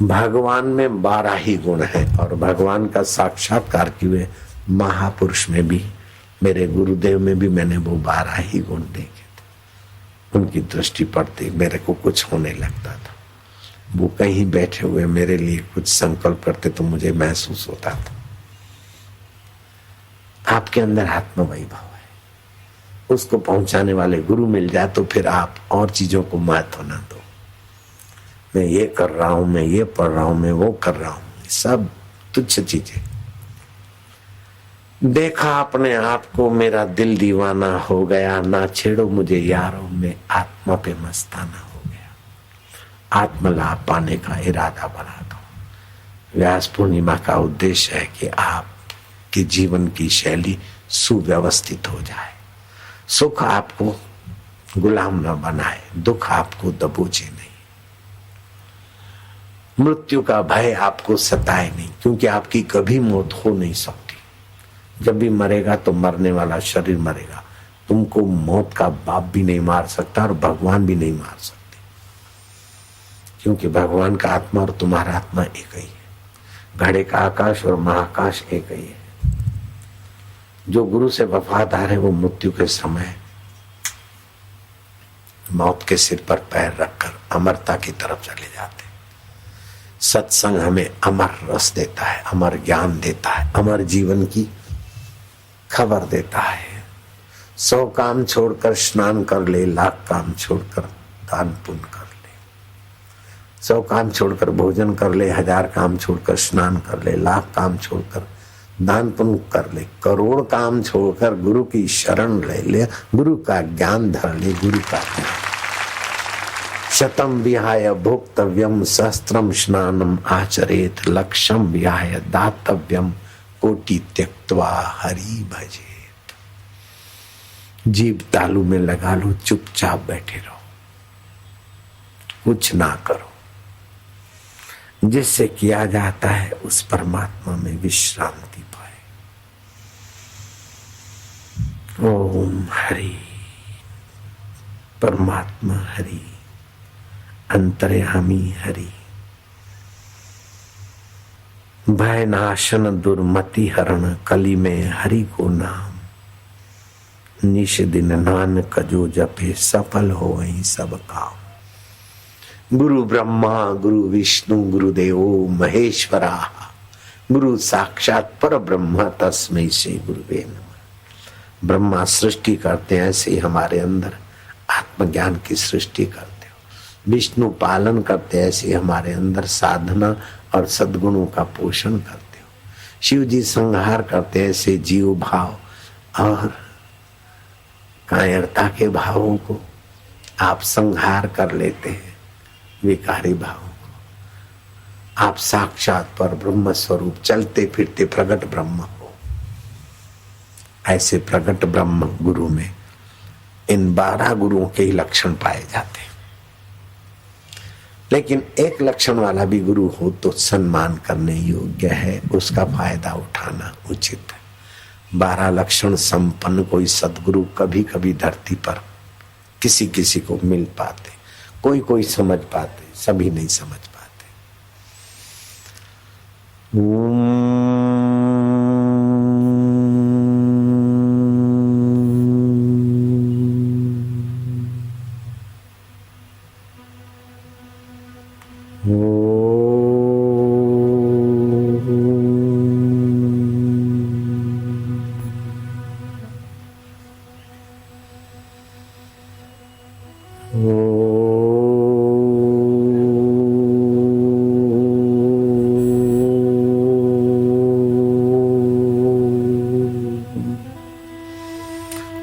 भगवान में 12 ही गुण है और भगवान का साक्षात्कार किए महापुरुष में भी, मेरे गुरुदेव में भी मैंने वो 12 ही गुण देखे थे। उनकी दृष्टि पड़ती मेरे को कुछ होने लगता था। वो कहीं बैठे हुए मेरे लिए कुछ संकल्प करते तो मुझे महसूस होता था आपके अंदर आत्मवैभव है। उसको पहुंचाने वाले गुरु मिल जाए तो फिर आप और चीजों को महत्व न दो। मैं ये कर रहा हूं, मैं ये पढ़ रहा हूं, मैं वो कर रहा हूं, सब तुच्छ चीजें। देखा अपने आप को, मेरा दिल दीवाना हो गया, ना छेड़ो मुझे यारों, में आत्मा पे मस्ताना हो गया। आत्मलाभ पाने का इरादा बना दो। व्यास पूर्णिमा का उद्देश्य है कि आपके जीवन की शैली सुव्यवस्थित हो जाए। सुख आपको गुलाम न बनाए, दुख आपको दबोचे नहीं, मृत्यु का भय आपको सताए नहीं, क्योंकि आपकी कभी मौत हो नहीं सकती। जब भी मरेगा तो मरने वाला शरीर मरेगा। तुमको मौत का बाप भी नहीं मार सकता और भगवान भी नहीं मार सकते, क्योंकि भगवान का आत्मा और तुम्हारा आत्मा एक ही है। घड़े का आकाश और महाकाश एक ही है। जो गुरु से वफादार है वो मृत्यु के समय मौत के सिर पर पैर रखकर अमरता की तरफ चले जाते। सत्संग हमें अमर रस देता है, अमर ज्ञान देता है, अमर जीवन की खबर देता है। 100 काम छोड़कर स्नान कर ले, लाख काम छोड़कर दान पुण्य कर ले। 100 काम छोड़कर भोजन कर ले, 1000 काम छोड़कर स्नान कर ले, लाख काम छोड़कर दान पुण्य कर ले, करोड़ काम छोड़कर गुरु की शरण ले ले, गुरु का ज्ञान धर ले, गुरु का ज्ञान। शतम विहाय भोक्तव्यम सहस्त्रम स्नानम आचरेत, लक्षम विहाय दातव्यम कोटि त्यक्त्वा हरि भजेत। जीभ तालू में लगा लो, चुपचाप बैठे रहो, कुछ ना करो। जिससे किया जाता है उस परमात्मा में विश्रांति पाए। ओम हरि, परमात्मा हरि, अंतर्यामी हरि, भय नाशन दुर्मति हरण, कली में हरि को नाम। निश दिन नानक जो जपे, सफल हो वही सब काम। गुरु ब्रह्मा गुरु विष्णु गुरुदेवो महेश्वरा, गुरु साक्षात पर ब्रह्म तस्मै श्री गुरुवे नमः। ब्रह्मा सृष्टि करते हैं, ऐसे हमारे अंदर आत्मज्ञान की सृष्टि करते हो। विष्णु पालन करते हैं, ऐसे हमारे अंदर साधना और सद्गुणों का पोषण करते हो। शिव जी संहार करते हैं, ऐसे जीव भाव और कायरता के भावों को आप संहार कर लेते हैं। विकारी भावों को आप साक्षात पर ब्रह्म स्वरूप चलते फिरते प्रगट ब्रह्म हो। ऐसे प्रगट ब्रह्म गुरु में इन 12 गुरुओं के ही लक्षण पाए जाते हैं। लेकिन एक लक्षण वाला भी गुरु हो तो सम्मान करने योग्य है, उसका फायदा उठाना उचित है। 12 लक्षण संपन्न कोई सद्गुरु कभी कभी धरती पर किसी किसी को मिल पाते, कोई कोई समझ पाते, सभी नहीं समझ पाते।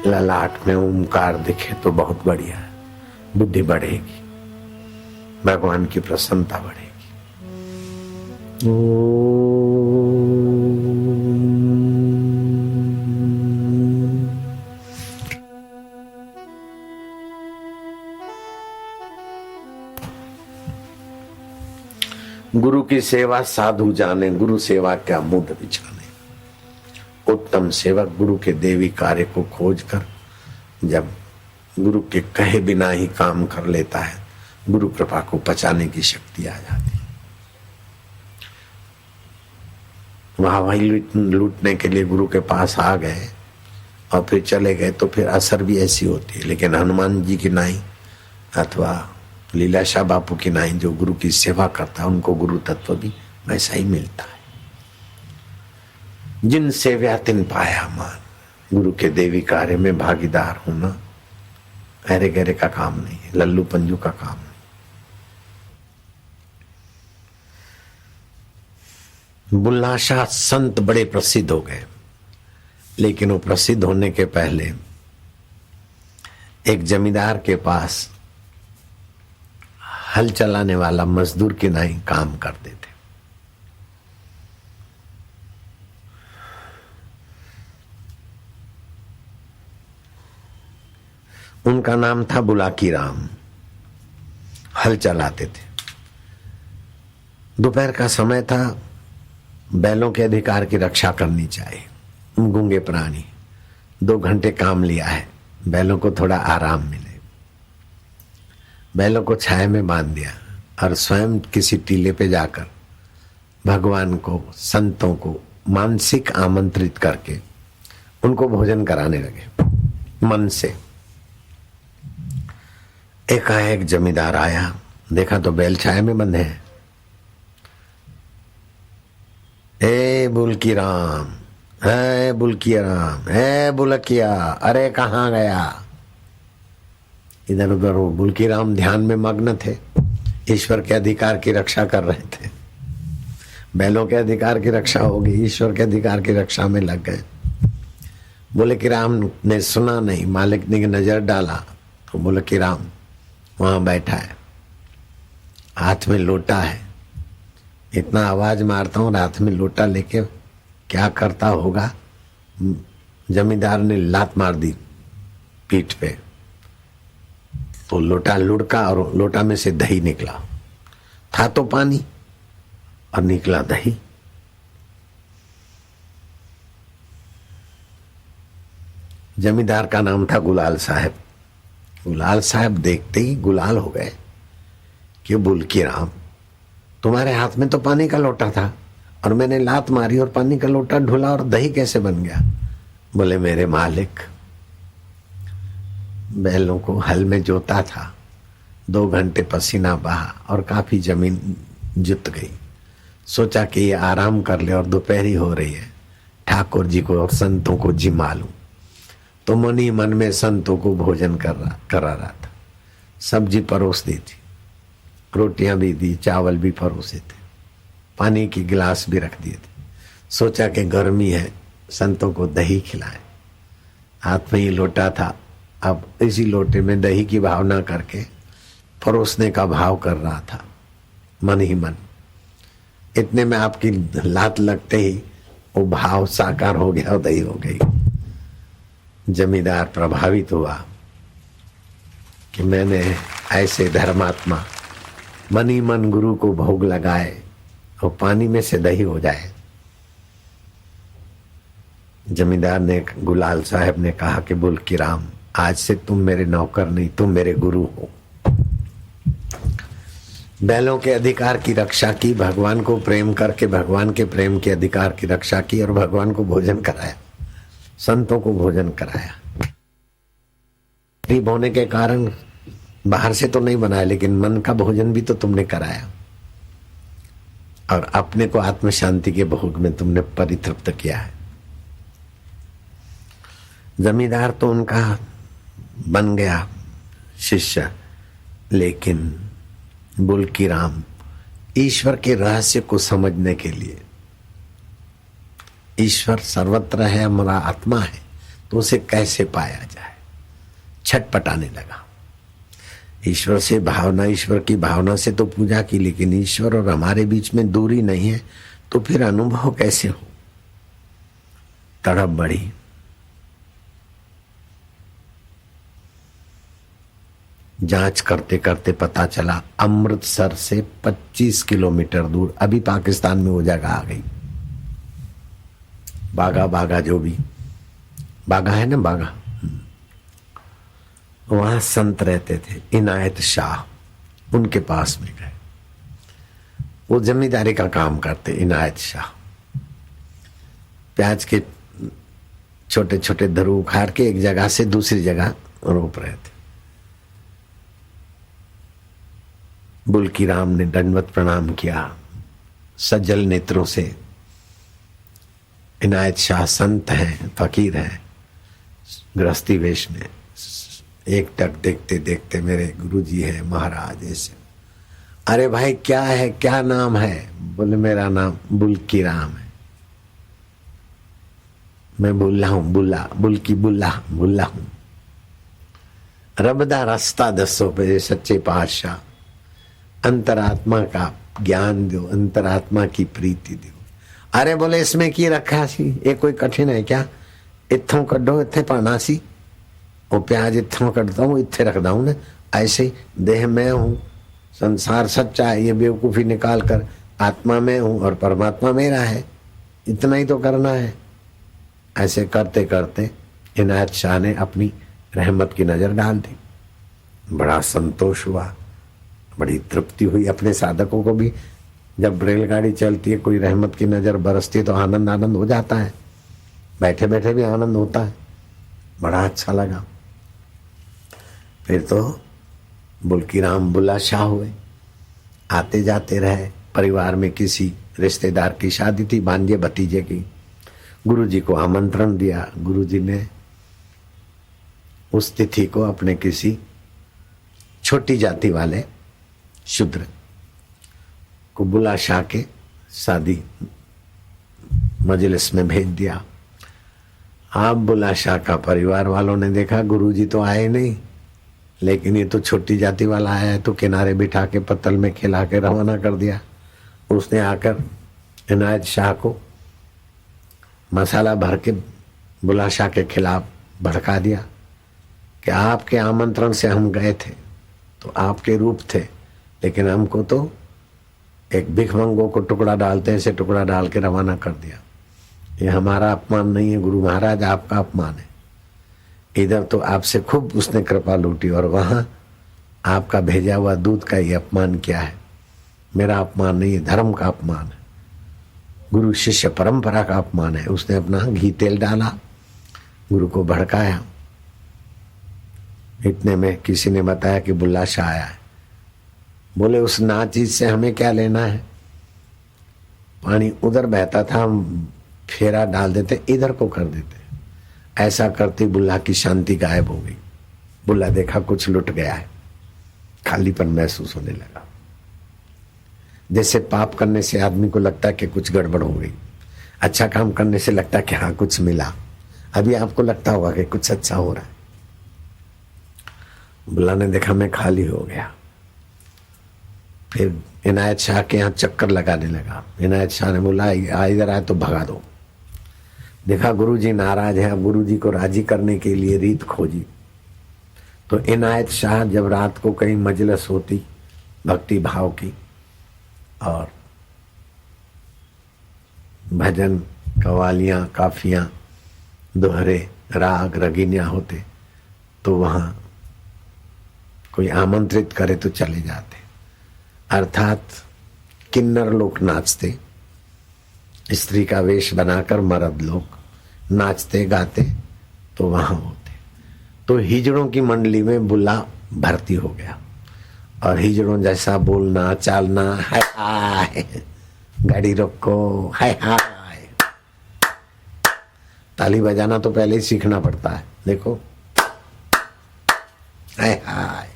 ललाट में ओमकार दिखे तो बहुत बढ़िया है, बुद्धि बढ़ेगी, भगवान की प्रसन्नता बढ़ेगी। गुरु की सेवा साधु जाने, गुरु सेवा क्या मुद बिछाने। उत्तम सेवक गुरु के देवी कार्य को खोज कर जब गुरु के कहे बिना ही काम कर लेता है, गुरु कृपा को पचाने की शक्ति आ जाती है। वाहवाही लूटने के लिए गुरु के पास आ गए और फिर चले गए तो फिर असर भी ऐसी होती है। लेकिन हनुमान जी की नाई अथवा लीलाशाह बापू की नाई जो गुरु की सेवा करता है उनको गुरु तत्व भी वैसा ही मिलता है। जिन सेव्या तिन पाया मान, गुरु के देवी कार्य में भागीदार होना अरे गहरे का काम नहीं है, लल्लू पंजू का काम नहीं। बुल्ला शाह संत बड़े प्रसिद्ध हो गए, लेकिन वो प्रसिद्ध होने के पहले एक जमींदार के पास हल चलाने वाला मजदूर की नाई काम करते थे। उनका नाम था बुलाकी राम। हल चलाते थे। दोपहर का समय था, बैलों के अधिकार की रक्षा करनी चाहिए। गूंगे प्राणी 2 घंटे काम लिया है, बैलों को थोड़ा आराम मिले। बैलों को छाया में बांध दिया और स्वयं किसी टीले पे जाकर भगवान को, संतों को मानसिक आमंत्रित करके उनको भोजन कराने लगे मन से। एकाएक जमींदार आया, देखा तो बैल छाया में बंधे हैं। ए बुलकी राम, है बुलकिया राम, है बुलकिया, अरे कहाँ गया? इधर उधर वो बुलकी राम ध्यान में मग्न थे, ईश्वर के अधिकार की रक्षा कर रहे थे। बैलों के अधिकार की रक्षा होगी, ईश्वर के अधिकार की रक्षा में लग गए। बोले कि राम ने सुना नहीं, मालिक ने नजर डाला तो बोले कि राम वहां बैठा है, हाथ में लोटा है, इतना आवाज मारता हूं, हाथ में लोटा लेके क्या करता होगा। जमींदार ने लात मार दी पीठ पे, तो लोटा लुढ़का और लोटा में से दही निकला। था तो पानी और निकला दही। जमींदार का नाम था गुलाल साहब। गुलाल साहब देखते ही गुलाल हो गए कि बुलकी राम, तुम्हारे हाथ में तो पानी का लोटा था और मैंने लात मारी और पानी का लोटा ढुला और दही कैसे बन गया? बोले मेरे मालिक, बैलों को हल में जोता था, 2 घंटे पसीना बहा और काफी जमीन जुत गई। सोचा कि ये आराम कर ले और दोपहरी हो रही है, ठाकुर जी को और संतों को जिमा लूं। तो मन ही मन में संतों को भोजन करा रहा था। सब्जी परोस दी थी, रोटियां भी दी, चावल भी परोसे थे, पानी की गिलास भी रख दिए थे। सोचा कि गर्मी है, संतों को दही खिलाए। हाथ में ही लोटा था, अब इसी लोटे में दही की भावना करके परोसने का भाव कर रहा था मन ही मन। इतने में आपकी लात लगते ही वो भाव साकार हो गया और दही हो गई। जमींदार प्रभावित हुआ कि मैंने ऐसे धर्मात्मा मन ही मन गुरु को भोग लगाए और पानी में से दही हो जाए। जमींदार ने, गुलाल साहब ने कहा कि बुलकी राम, आज से तुम मेरे नौकर नहीं, तुम मेरे गुरु हो। बैलों के अधिकार की रक्षा की, भगवान को प्रेम करके भगवान के प्रेम के अधिकार की रक्षा की और भगवान को भोजन कराया, संतों को भोजन कराया। गरीब होने के कारण बाहर से तो नहीं बनाया, लेकिन मन का भोजन भी तो तुमने कराया और अपने को आत्म शांति के भोग में तुमने परितृप्त किया है। जमींदार तो उनका बन गया शिष्य, लेकिन बुलकी राम ईश्वर के रहस्य को समझने के लिए, ईश्वर सर्वत्र है, हमारा आत्मा है, तो उसे कैसे पाया जाए, छटपटाने लगा। ईश्वर से भावना, ईश्वर की भावना से तो पूजा की, लेकिन ईश्वर और हमारे बीच में दूरी नहीं है, तो फिर अनुभव कैसे हो? तड़प बढ़ी। जांच करते करते पता चला अमृतसर से 25 किलोमीटर दूर, अभी पाकिस्तान में वो जगह आ गई, बागा जो भी बागा है ना, बागा, वहां संत रहते थे, इनायत शाह, उनके पास में गए। वो जमींदारी का काम करते, इनायत शाह। प्याज के छोटे छोटे धरू उखाड़ के एक जगह से दूसरी जगह रोप रहे थे। बुल्की राम ने दंडवत प्रणाम किया सज्जल नेत्रों से। इनायत शाह संत हैं, फकीर हैं, गृहस्थी वेश में एक टक देखते देखते मेरे गुरुजी हैं महाराज ऐसे। अरे भाई क्या है, क्या नाम है? बोले मेरा नाम बुल्की राम है। मैं बुल्ला हूं, बुल्ला बुल्की बुल्ला बुल्ला हूं। रब दा रास्ता दसो पे सच्चे पातशाह, अंतरात्मा का ज्ञान दो, अंतरात्मा की प्रीति दो। अरे बोले इसमें की रखा सी, ये कोई कठिन है क्या? इत्थों कड्डो इत्थे पाना सी, वो प्याज इत्थों कटता हूँ इत्थे रखदा हूं ना। ऐसे देह में हूं, संसार सच्चा है, ये बेवकूफी निकाल कर आत्मा में हूं और परमात्मा मेरा है, इतना ही तो करना है। ऐसे करते करते इनायत शाह ने अपनी रहमत की नजर डाल दी। बड़ा संतोष हुआ, बड़ी तृप्ति हुई। अपने साधकों को भी जब रेलगाड़ी चलती है, कोई रहमत की नजर बरसती है तो आनंद आनंद हो जाता है, बैठे बैठे भी आनंद होता है। बड़ा अच्छा लगा। फिर तो बुल्की राम बुल्ला शाह हुए, आते जाते रहे। परिवार में किसी रिश्तेदार की शादी थी, भांजे भतीजे की। गुरुजी को आमंत्रण दिया। गुरुजी ने उस तिथि को अपने किसी छोटी जाति वाले शूद्र को बुला शाह के शादी मजलिस में भेज दिया। आप बुला शाह का परिवार वालों ने देखा गुरुजी तो आए नहीं, लेकिन ये तो छोटी जाति वाला आया है, तो किनारे बिठा के पत्तल में खिला के रवाना कर दिया। उसने आकर इनायत शाह को मसाला भर के बुला शाह के खिलाफ भड़का दिया कि आपके आमंत्रण से हम गए थे तो आपके रूप थे, लेकिन हमको तो एक भिखमंगों को टुकड़ा डालते हैं, ऐसे टुकड़ा डाल के रवाना कर दिया। ये हमारा अपमान नहीं है गुरु महाराज, आपका अपमान है। इधर तो आपसे खूब उसने कृपा लूटी और वहां आपका भेजा हुआ दूध का ये अपमान क्या है? मेरा अपमान नहीं है, धर्म का अपमान है, गुरु शिष्य परंपरा का अपमान है। उसने अपना घी तेल डाला, गुरु को भड़काया। इतने में किसी ने बताया कि बुल्ला शाह आया है। बोले उस ना चीज से हमें क्या लेना है? पानी उधर बहता था, हम फेरा डाल देते, इधर को कर देते। ऐसा करते बुल्ला की शांति गायब हो गई। बुल्ला देखा कुछ लुट गया है, खालीपन महसूस होने लगा। जैसे पाप करने से आदमी को लगता है कि कुछ गड़बड़ हो गई, अच्छा काम करने से लगता है कि हाँ कुछ मिला। अभी आपको लगता होगा कि कुछ अच्छा हो रहा है। बुल्ला ने देखा मैं खाली हो गया। फिर इनायत शाह के यहाँ चक्कर लगाने लगा। इनायत शाह ने बोला इधर आए तो भगा दो। देखा गुरुजी नाराज है, अब गुरुजी को राजी करने के लिए रीत खोजी। तो इनायत शाह जब रात को कहीं मजलिस होती भक्ति भाव की और भजन कवालियां काफियां दोहरे राग रगीनियां होते, तो वहां कोई आमंत्रित करे तो चले जाते। अर्थात किन्नर लोग नाचते, स्त्री का वेश बनाकर मर्द लोग नाचते गाते, तो वहां होते। तो हिजड़ों की मंडली में बुल्ला भर्ती हो गया और हिजड़ों जैसा बोलना चालना, हाय हाय गाड़ी रोको, हाय हाय। ताली बजाना तो पहले ही सीखना पड़ता है। देखो हाय हाय,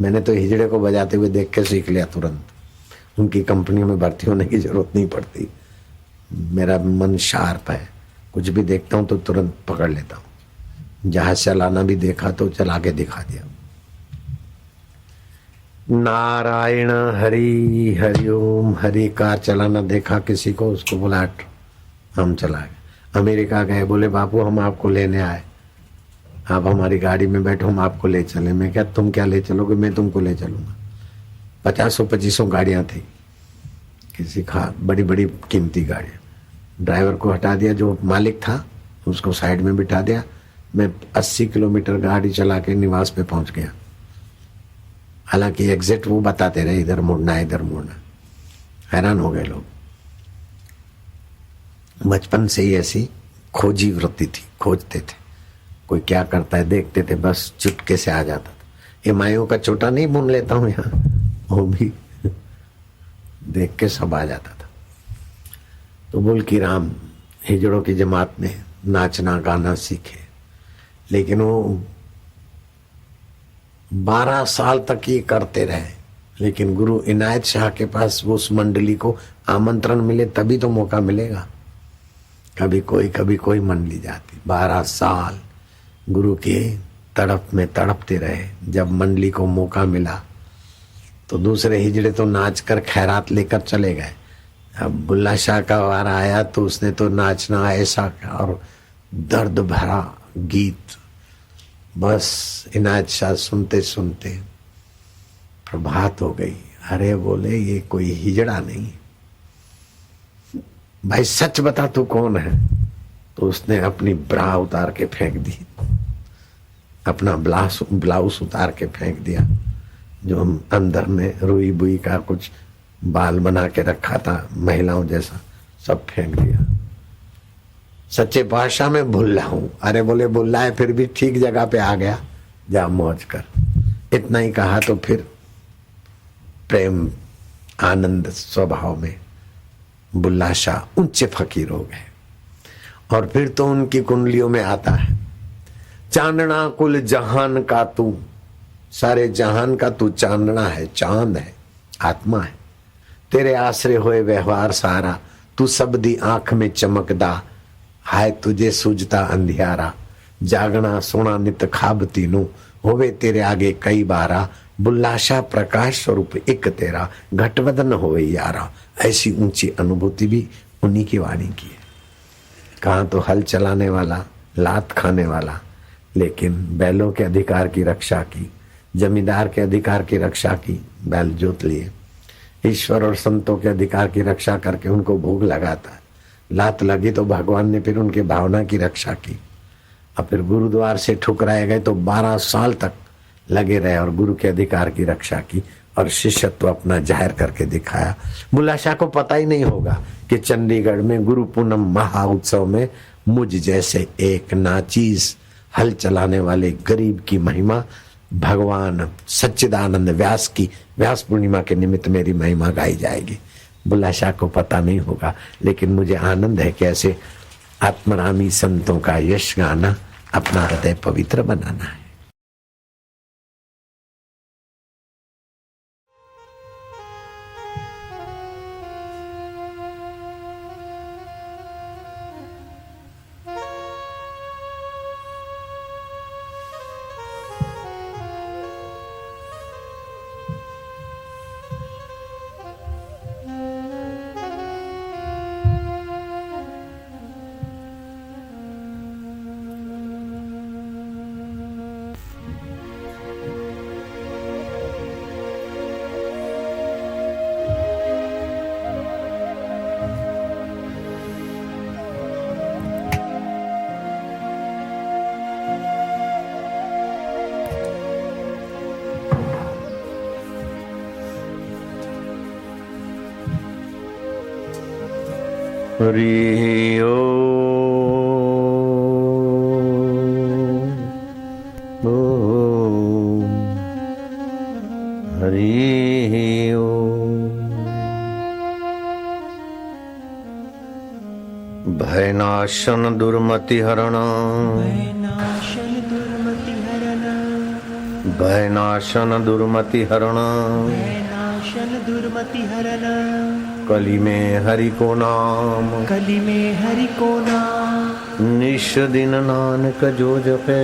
मैंने तो हिजड़े को बजाते हुए देख के सीख लिया तुरंत। उनकी कंपनी में भर्ती होने की जरूरत नहीं पड़ती। मेरा मन शार्प है, कुछ भी देखता हूं तो तुरंत पकड़ लेता हूं। जहाज चलाना भी देखा तो चला के दिखा दिया। नारायण हरि हरिओम। हरि का चलाना देखा किसी को, उसको बोला हम चला गए। अमेरिका गए, बोले बापू हम आपको लेने आए, आप हमारी गाड़ी में बैठो, हम आपको ले चले। मैं क्या तुम क्या ले चलोगे, मैं तुमको ले चलूंगा। 50-25 गाड़ियां थी, किसी का बड़ी बड़ी कीमती गाड़ियां। ड्राइवर को हटा दिया, जो मालिक था उसको साइड में बिठा दिया। मैं 80 किलोमीटर गाड़ी चला के निवास पे पहुंच गया। हालांकि एग्जिट वो बताते रहे, इधर मुड़ना इधर मुड़ना। हैरान हो गए लोग। बचपन से ही ऐसी खोजी वृत्ति थी, खोजते थे कोई क्या करता है, देखते थे, बस चुटके से आ जाता था। ये माइयों का छोटा नहीं बुन लेता हूँ यहाँ, वो भी देख के सब आ जाता था। तो बोल कि राम हिजड़ों की जमात में नाचना गाना सीखे, लेकिन वो 12 साल तक ये करते रहे। लेकिन गुरु इनायत शाह के पास वो उस मंडली को आमंत्रण मिले तभी तो मौका मिलेगा। कभी कोई मंडली जाती। 12 साल गुरु के तड़प में तड़पते रहे। जब मंडली को मौका मिला तो दूसरे हिजड़े तो नाच कर खैरात लेकर चले गए। अब बुल्ला शाह का वारा आया तो उसने तो नाचना ऐसा और दर्द भरा गीत, बस इनायत शाह सुनते सुनते प्रभात हो गई। अरे बोले ये कोई हिजड़ा नहीं, भाई सच बता तू कौन है। तो उसने अपनी ब्रा उतार के फेंक दी, अपना ब्लाउज उतार के फेंक दिया, जो हम अंदर में रुई बुई का कुछ बाल बना के रखा था महिलाओं जैसा, सब फेंक दिया। सच्चे भाषा में भुल्ला हूं। अरे बोले भुल्ला है फिर भी ठीक जगह पे आ गया, जा मौज कर। इतना ही कहा तो फिर प्रेम आनंद स्वभाव में बुल्ला शाह ऊंचे फकीर हो गए। और फिर तो उनकी कुंडलियों में आता है, चांदना कुल जहान का तू, सारे जहान का तू चांदना है, चांद है, आत्मा है। तेरे आश्रय होए व्यवहार सारा, तू सब दी आंख में चमकदा, हाय तुझे सूझता अंधियारा। जागना सोना नित खाब तीनों, होवे तेरे आगे कई बारा। बुल्ला शाह प्रकाश स्वरूप एक तेरा, घटवदन होवे यारा। ऐसी ऊंची अनुभूति भी उन्हीं की वाणी की है। कहाँ तो हल चलाने वाला, लात खाने वाला, लेकिन बैलों के अधिकार की रक्षा की, जमींदार के अधिकार की रक्षा की, बैल जोत लिए। ईश्वर और संतों के अधिकार की रक्षा करके उनको भोग लगाता है। लात लगी तो भगवान ने फिर उनके भावना की रक्षा की। और फिर गुरुद्वार से ठुकराए गए तो 12 साल तक लगे रहे और गुरु के अधिकार की रक्षा की और शिष्यत्व अपना जाहिर करके दिखाया। बुल्ला शाह को पता ही नहीं होगा कि चंडीगढ़ में गुरु पूनम महा उत्सव में मुझ जैसे एक नाचीज हल चलाने वाले गरीब की महिमा, भगवान सच्चिदानंद व्यास की व्यास पूर्णिमा के निमित्त मेरी महिमा गाई जाएगी। बुल्ला शाह को पता नहीं होगा, लेकिन मुझे आनंद है कि ऐसे आत्मरामी संतों का यश गाना, अपना हृदय पवित्र बनाना है। हरि ओम, हरि ओम। भयनाशन दुर्मति हरण, भयनाशन दुर्मति हरण, भयनाशन दुर्मति हरण। भयनाशन दुर्मति हरण। कली में हरि को नाम, कली में हरि को नाम, निश दिन नानक जो जपे।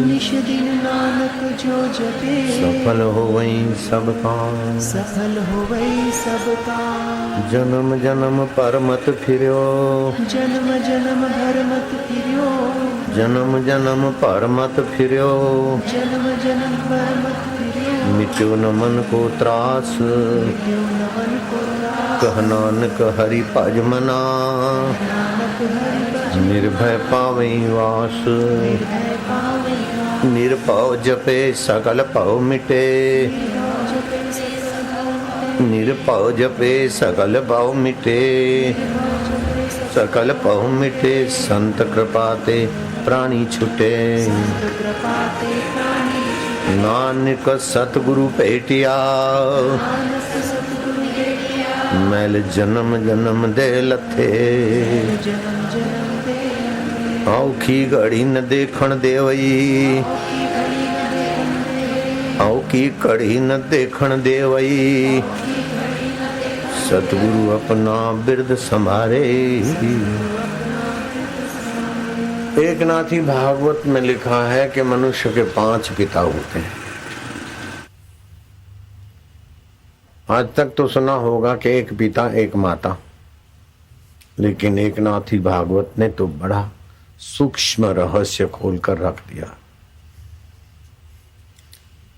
निश दिन नानक जो जपे, सफल हो वही सब काम। सफल हो वही सब काम। जन्म जन्म पर मत फिर्यो, जन्म जन्म भर मत फिर्यो, जन्म जन्म पर मत फिर्यो। जन्म जन्म भर मत फिर्यो, मिट्यो न मन को त्रास, क्यों न मन को रास। कह नानक हरि भज मना, नानक हरि भज निर्भय पावई वास। निर्भय पावै घास। निरपौ जपे सकल पौ मिटे, जपे सकल भव मिटे, निरपौ जपे सकल पौ मिटे। जपे सकल सकल पहु मिटे, संत कृपाते प्राणी छुटे। कृपाते प्राणी नानक सतगुरु भेटिया, सतगुरु भेटिया। मैल जन्म जन्म दे लथे। जन्म जन्म दे औखी घड़ी न देखण देवई, औखी कड़ी न देखण देवई। सतगुरु अपना बिरद संभारे। एक नाथी भागवत में लिखा है कि मनुष्य के 5 पिता होते हैं। आज तक तो सुना होगा कि एक पिता एक माता, लेकिन एक नाथी भागवत ने तो बड़ा सूक्ष्म रहस्य खोलकर रख दिया।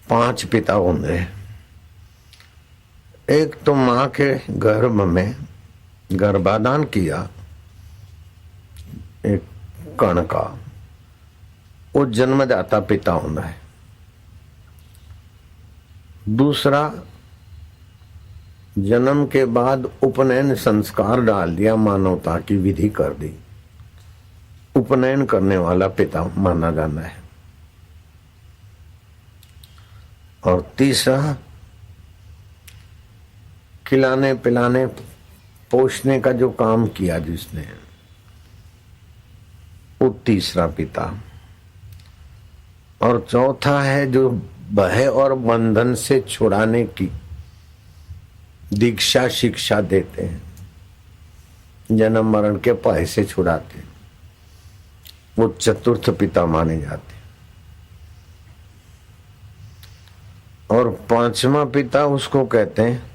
5 पिता होंगे। एक तो मां के गर्भ में गर्भाधान किया एक कण का, वो जन्मदाता पिता होना है। दूसरा, जन्म के बाद उपनयन संस्कार डाल दिया, मानवता की विधि कर दी, उपनयन करने वाला पिता माना जाना है। और तीसरा, खिलाने पिलाने पोषने का जो काम किया जिसने, वो तीसरा पिता। और चौथा है जो भय और बंधन से छुड़ाने की दीक्षा शिक्षा देते हैं, जन्म मरण के भय से छुड़ाते, वो चतुर्थ पिता माने जाते। और 5वां पिता उसको कहते हैं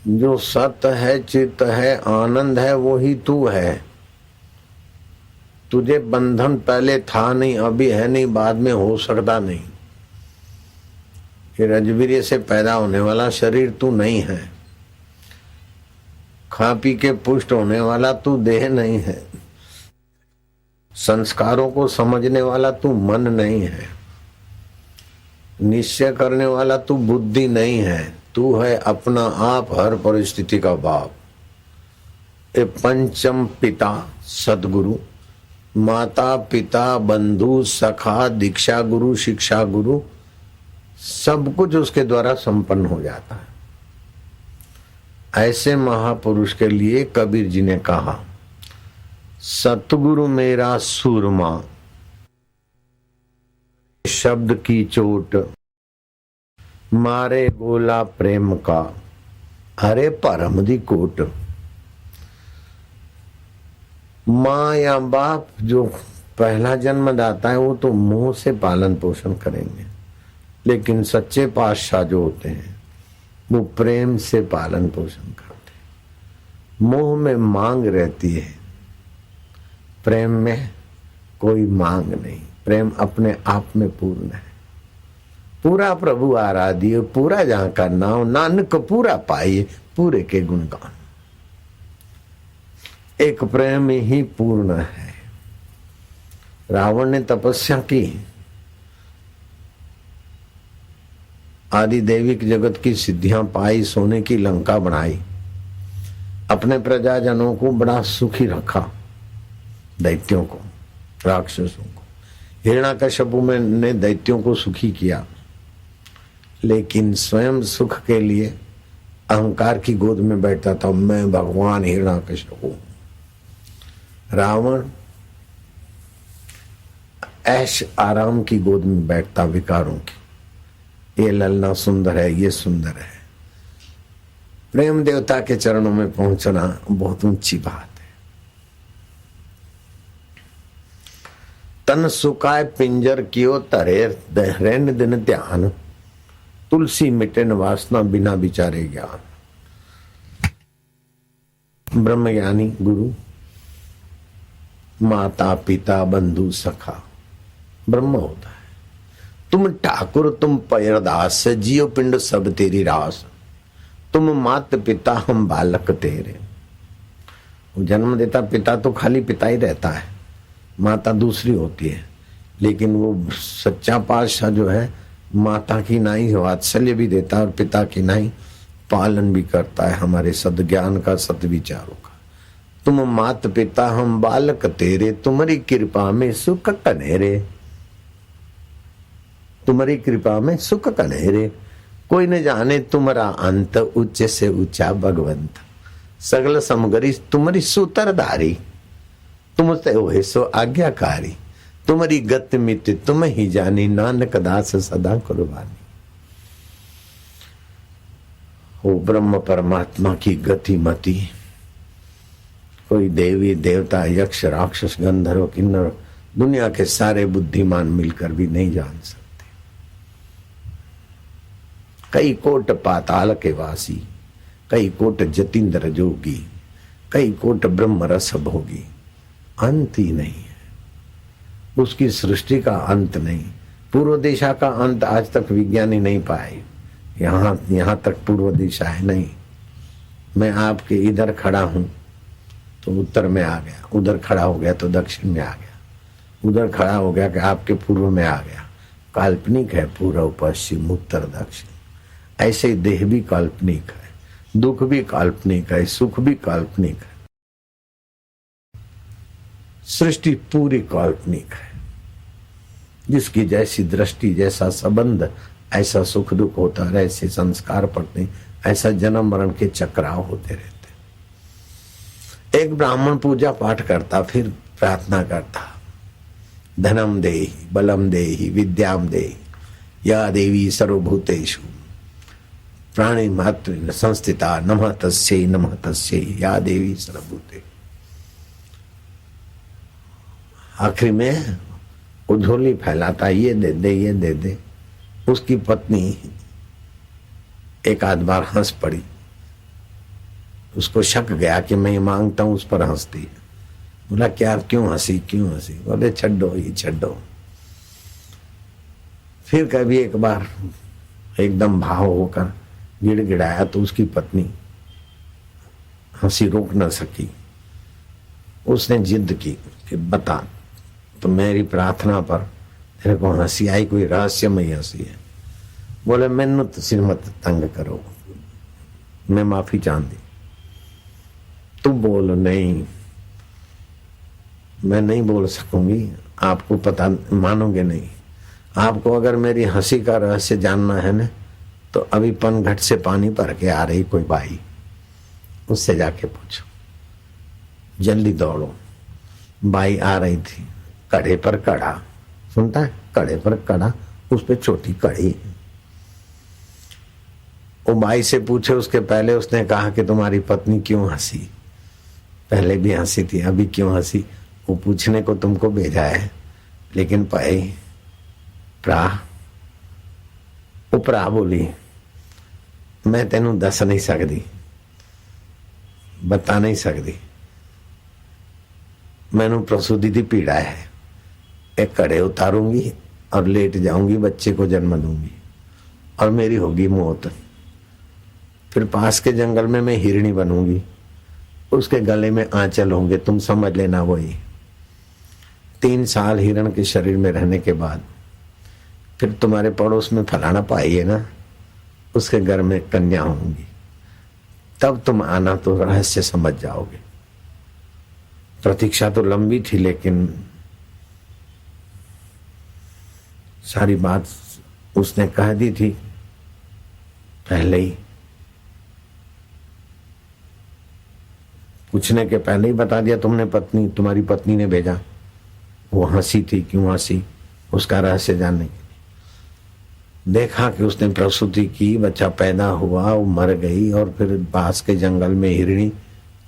जो सत है, चित है, आनंद है, वो ही तू है। तुझे बंधन पहले था नहीं, अभी है नहीं, बाद में हो सकता नहीं। ये रजवीर्य से पैदा होने वाला शरीर तू नहीं है। खा पी के पुष्ट होने वाला तू देह नहीं है। संस्कारों को समझने वाला तू मन नहीं है। निश्चय करने वाला तू बुद्धि नहीं है। तू है अपना आप हर परिस्थिति का बाप। ये 5म पिता सदगुरु, माता पिता बंधु सखा दीक्षा गुरु शिक्षा गुरु, सब कुछ उसके द्वारा संपन्न हो जाता है। ऐसे महापुरुष के लिए कबीर जी ने कहा, सतगुरु मेरा सूरमा, शब्द की चोट मारे गोला प्रेम का, हरे परम दी कोट। माँ या बाप जो पहला जन्मदाता है वो तो मोह से पालन पोषण करेंगे, लेकिन सच्चे पातशाह जो होते हैं वो प्रेम से पालन पोषण करते हैं। मोह में मांग रहती है, प्रेम में कोई मांग नहीं। प्रेम अपने आप में पूर्ण है। पूरा प्रभु आराधिए, पूरा जहां का नाम, नानक पूरा पाइए, पूरे के गुणगान। एक प्रेम ही पूर्ण है। रावण ने तपस्या की, आदि दैविक जगत की सिद्धियां पाई, सोने की लंका बनाई, अपने प्रजाजनों को बड़ा सुखी रखा, दैत्यों को, राक्षसों को। हिरण्याकश्यपु ने दैत्यों को सुखी किया, लेकिन स्वयं सुख के लिए अहंकार की गोद में बैठता था, मैं भगवान हिरण्याकश्यपु। रावण ऐश आराम की गोद में बैठता विकारों की, ये ललना सुंदर है, ये सुंदर है। प्रेम देवता के चरणों में पहुंचना बहुत ऊंची बात है। तन सुकाय पिंजर कियो तरे रहन दिन ध्यान, तुलसी मिटे न वासना बिना विचारे ज्ञान। ब्रह्मज्ञानी गुरु, माता पिता बंधु सखा ब्रह्म होता है। तुम ठाकुर तुम पैरदास, जियो पिंड सब तेरी रास। तुम मात पिता हम बालक तेरे। वो जन्म देता पिता तो खाली पिता ही रहता है, माता दूसरी होती है, लेकिन वो सच्चा पातशाह जो है माता की नाई वात्सल्य भी देता है और पिता की नाई पालन भी करता है हमारे सद्ज्ञान का, सद्विचारों का। तुम मात पिता हम बालक तेरे, तुम्हारी कृपा में सुख कनेरे, तुम्हारी कृपा में सुख कनेरे। कोई न जाने तुम्हारा अंत, उच्च से ऊंचा भगवंत। सगल समगरी तुम्हारी सूत्रधारी, तुमसे हुए सो आज्ञाकारी। तुम्हारी गति मिति तुम ही जानी, नानक दास सदा कुर्बानी। वो ब्रह्म परमात्मा की गति मति कोई देवी देवता यक्ष राक्षस गंधर्व किन्नर दुनिया के सारे बुद्धिमान मिलकर भी नहीं जान सकते। कई कोट पाताल के वासी, कई कोट जतीन्द्र जोगी, कई कोट ब्रह्म रस भोगी, अंत ही नहीं है उसकी सृष्टि का अंत नहीं। पूर्व दिशा का अंत आज तक विज्ञानी नहीं पाए। यहाँ तक पूर्व दिशा है नहीं। मैं आपके इधर खड़ा हूं तो उत्तर में आ गया, उधर खड़ा हो गया तो दक्षिण में आ गया, उधर खड़ा हो गया कि आपके पूर्व में आ गया। काल्पनिक है पूर्व पश्चिम उत्तर दक्षिण। ऐसे ही देह भी काल्पनिक है, दुख भी काल्पनिक है, सुख भी काल्पनिक है, सृष्टि पूरी काल्पनिक है। जिसकी जैसी दृष्टि जैसा संबंध ऐसा सुख दुख होता है, ऐसे संस्कार पड़ते, ऐसा जन्म मरण के चक्राव होते रहते। एक ब्राह्मण पूजा पाठ करता, फिर प्रार्थना करता, धनम देहि बलम देहि विद्याम देहि या देवी सर्वभूतेषु प्राणी मात्र संस्थिता नमः तस्यै या देवी सर्वभूते। आखिरी में उझोली फैलाता, ये दे दे ये दे दे। उसकी पत्नी एक आध बार हंस पड़ी, उसको शक गया कि मैं मांगता हूं, उस पर हंसती है। बोला क्या क्यों हंसी क्यों हंसी? बोले छड्डो ये छड्डो। फिर कभी एक बार एकदम भाव होकर गिड़गिड़ाया तो उसकी पत्नी हंसी रोक न सकी। उसने जिद की कि बता, तो मेरी प्रार्थना पर तेरे को हंसी आई, कोई रहस्यमय हंसी है? बोले मैनू तुसी मत तंग करो, मैं माफी चाहती। तू बोल। नहीं, मैं नहीं बोल सकूंगी, आपको पता मानोगे नहीं। आपको अगर मेरी हंसी का रहस्य जानना है ना, तो अभी पनघट से पानी भर के आ रही कोई बाई, उससे जाके पूछो, जल्दी दौड़ो। बाई आ रही थी, कड़े पर कड़ा, सुनता है, कड़े पर कड़ा, उस पे छोटी कड़ी। वो बाई से पूछे उसके पहले उसने कहा कि तुम्हारी पत्नी क्यों हंसी? पहले भी हंसी थी, अभी क्यों हंसी? वो पूछने को तुमको भेजा है, लेकिन पाई उपरा बोली मैं तेनू दस नहीं सकती, बता नहीं सकती। मैनू प्रसूति की पीड़ा है, एक कड़े उतारूंगी और लेट जाऊंगी, बच्चे को जन्म दूंगी और मेरी होगी मौत। फिर पास के जंगल में मैं हिरणी बनूंगी, उसके गले में आंचल होंगे, तुम समझ लेना वही। 3 साल हिरण के शरीर में रहने के बाद फिर तुम्हारे पड़ोस में फलाना पाई है ना, उसके घर में कन्या होंगी, तब तुम आना तो रहस्य समझ जाओगे। प्रतीक्षा तो लंबी थी, लेकिन सारी बात उसने कह दी थी पहले ही, पूछने के पहले ही बता दिया। तुम्हारी पत्नी ने भेजा, वो हंसी थी, क्यों हंसी, उसका रहस्य जानने के लिए। देखा कि उसने प्रसूति की, बच्चा पैदा हुआ, वो मर गई, और फिर पास के जंगल में हिरणी,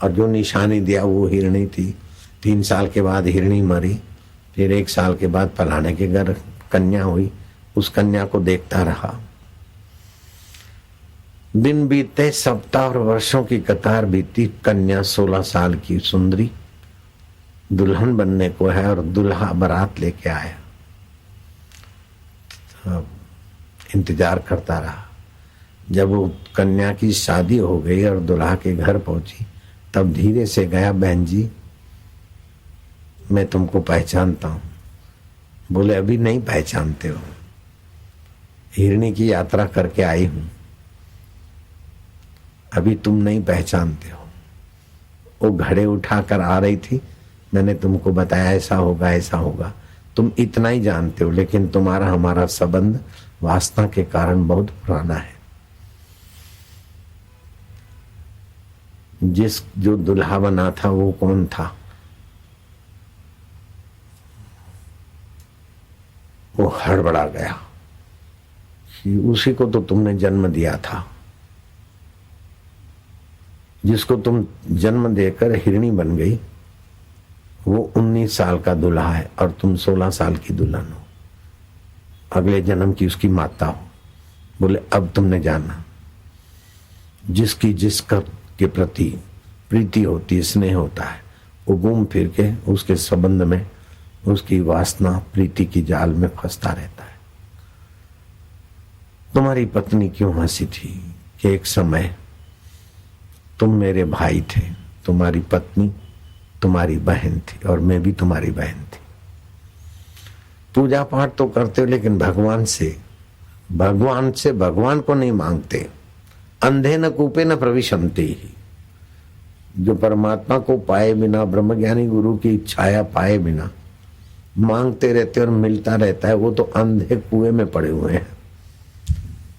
और जो निशानी दिया वो हिरणी थी। 3 साल के बाद हिरणी मरी, फिर 1 साल के बाद फलाने के घर कन्या हुई, उस कन्या को देखता रहा। दिन बीते, सप्ताह और वर्षों की कतार बीती। कन्या 16 साल की सुंदरी दुल्हन बनने को है और दुल्हा बारात लेके आया। तो इंतजार करता रहा। जब वो कन्या की शादी हो गई और दुल्हा के घर पहुंची, तब धीरे से गया, बहन जी मैं तुमको पहचानता हूं। बोले अभी नहीं पहचानते हो, हिरणी की यात्रा करके आई हूं, अभी तुम नहीं पहचानते हो। वो घड़े उठाकर आ रही थी, मैंने तुमको बताया ऐसा होगा ऐसा होगा, तुम इतना ही जानते हो, लेकिन तुम्हारा हमारा संबंध वासना के कारण बहुत पुराना है। जो दुल्हा बना था वो कौन था? वो हड़बड़ा गया कि उसी को तो तुमने जन्म दिया था, जिसको तुम जन्म देकर हिरणी बन गई, वो 19 साल का दूल्हा है और तुम 16 साल की दुल्हन हो, अगले जन्म की उसकी माता हो। बोले अब तुमने जाना, जिसकी जिसका के प्रति प्रीति होती है, स्नेह होता है, वो घूम फिर के उसके संबंध में उसकी वासना प्रीति की जाल में फंसता रहता है। तुम्हारी पत्नी क्यों हंसी थी कि एक समय तुम मेरे भाई थे, तुम्हारी पत्नी तुम्हारी बहन थी और मैं भी तुम्हारी बहन थी। पूजा पाठ तो करते हो लेकिन भगवान से भगवान को नहीं मांगते। अंधे न कूपे न प्रविशन्ते ही, जो परमात्मा को पाए बिना, ब्रह्मज्ञानी गुरु की छाया पाए बिना मांगते रहते और मिलता रहता है, वो तो अंधे कुएं में पड़े हुए हैं,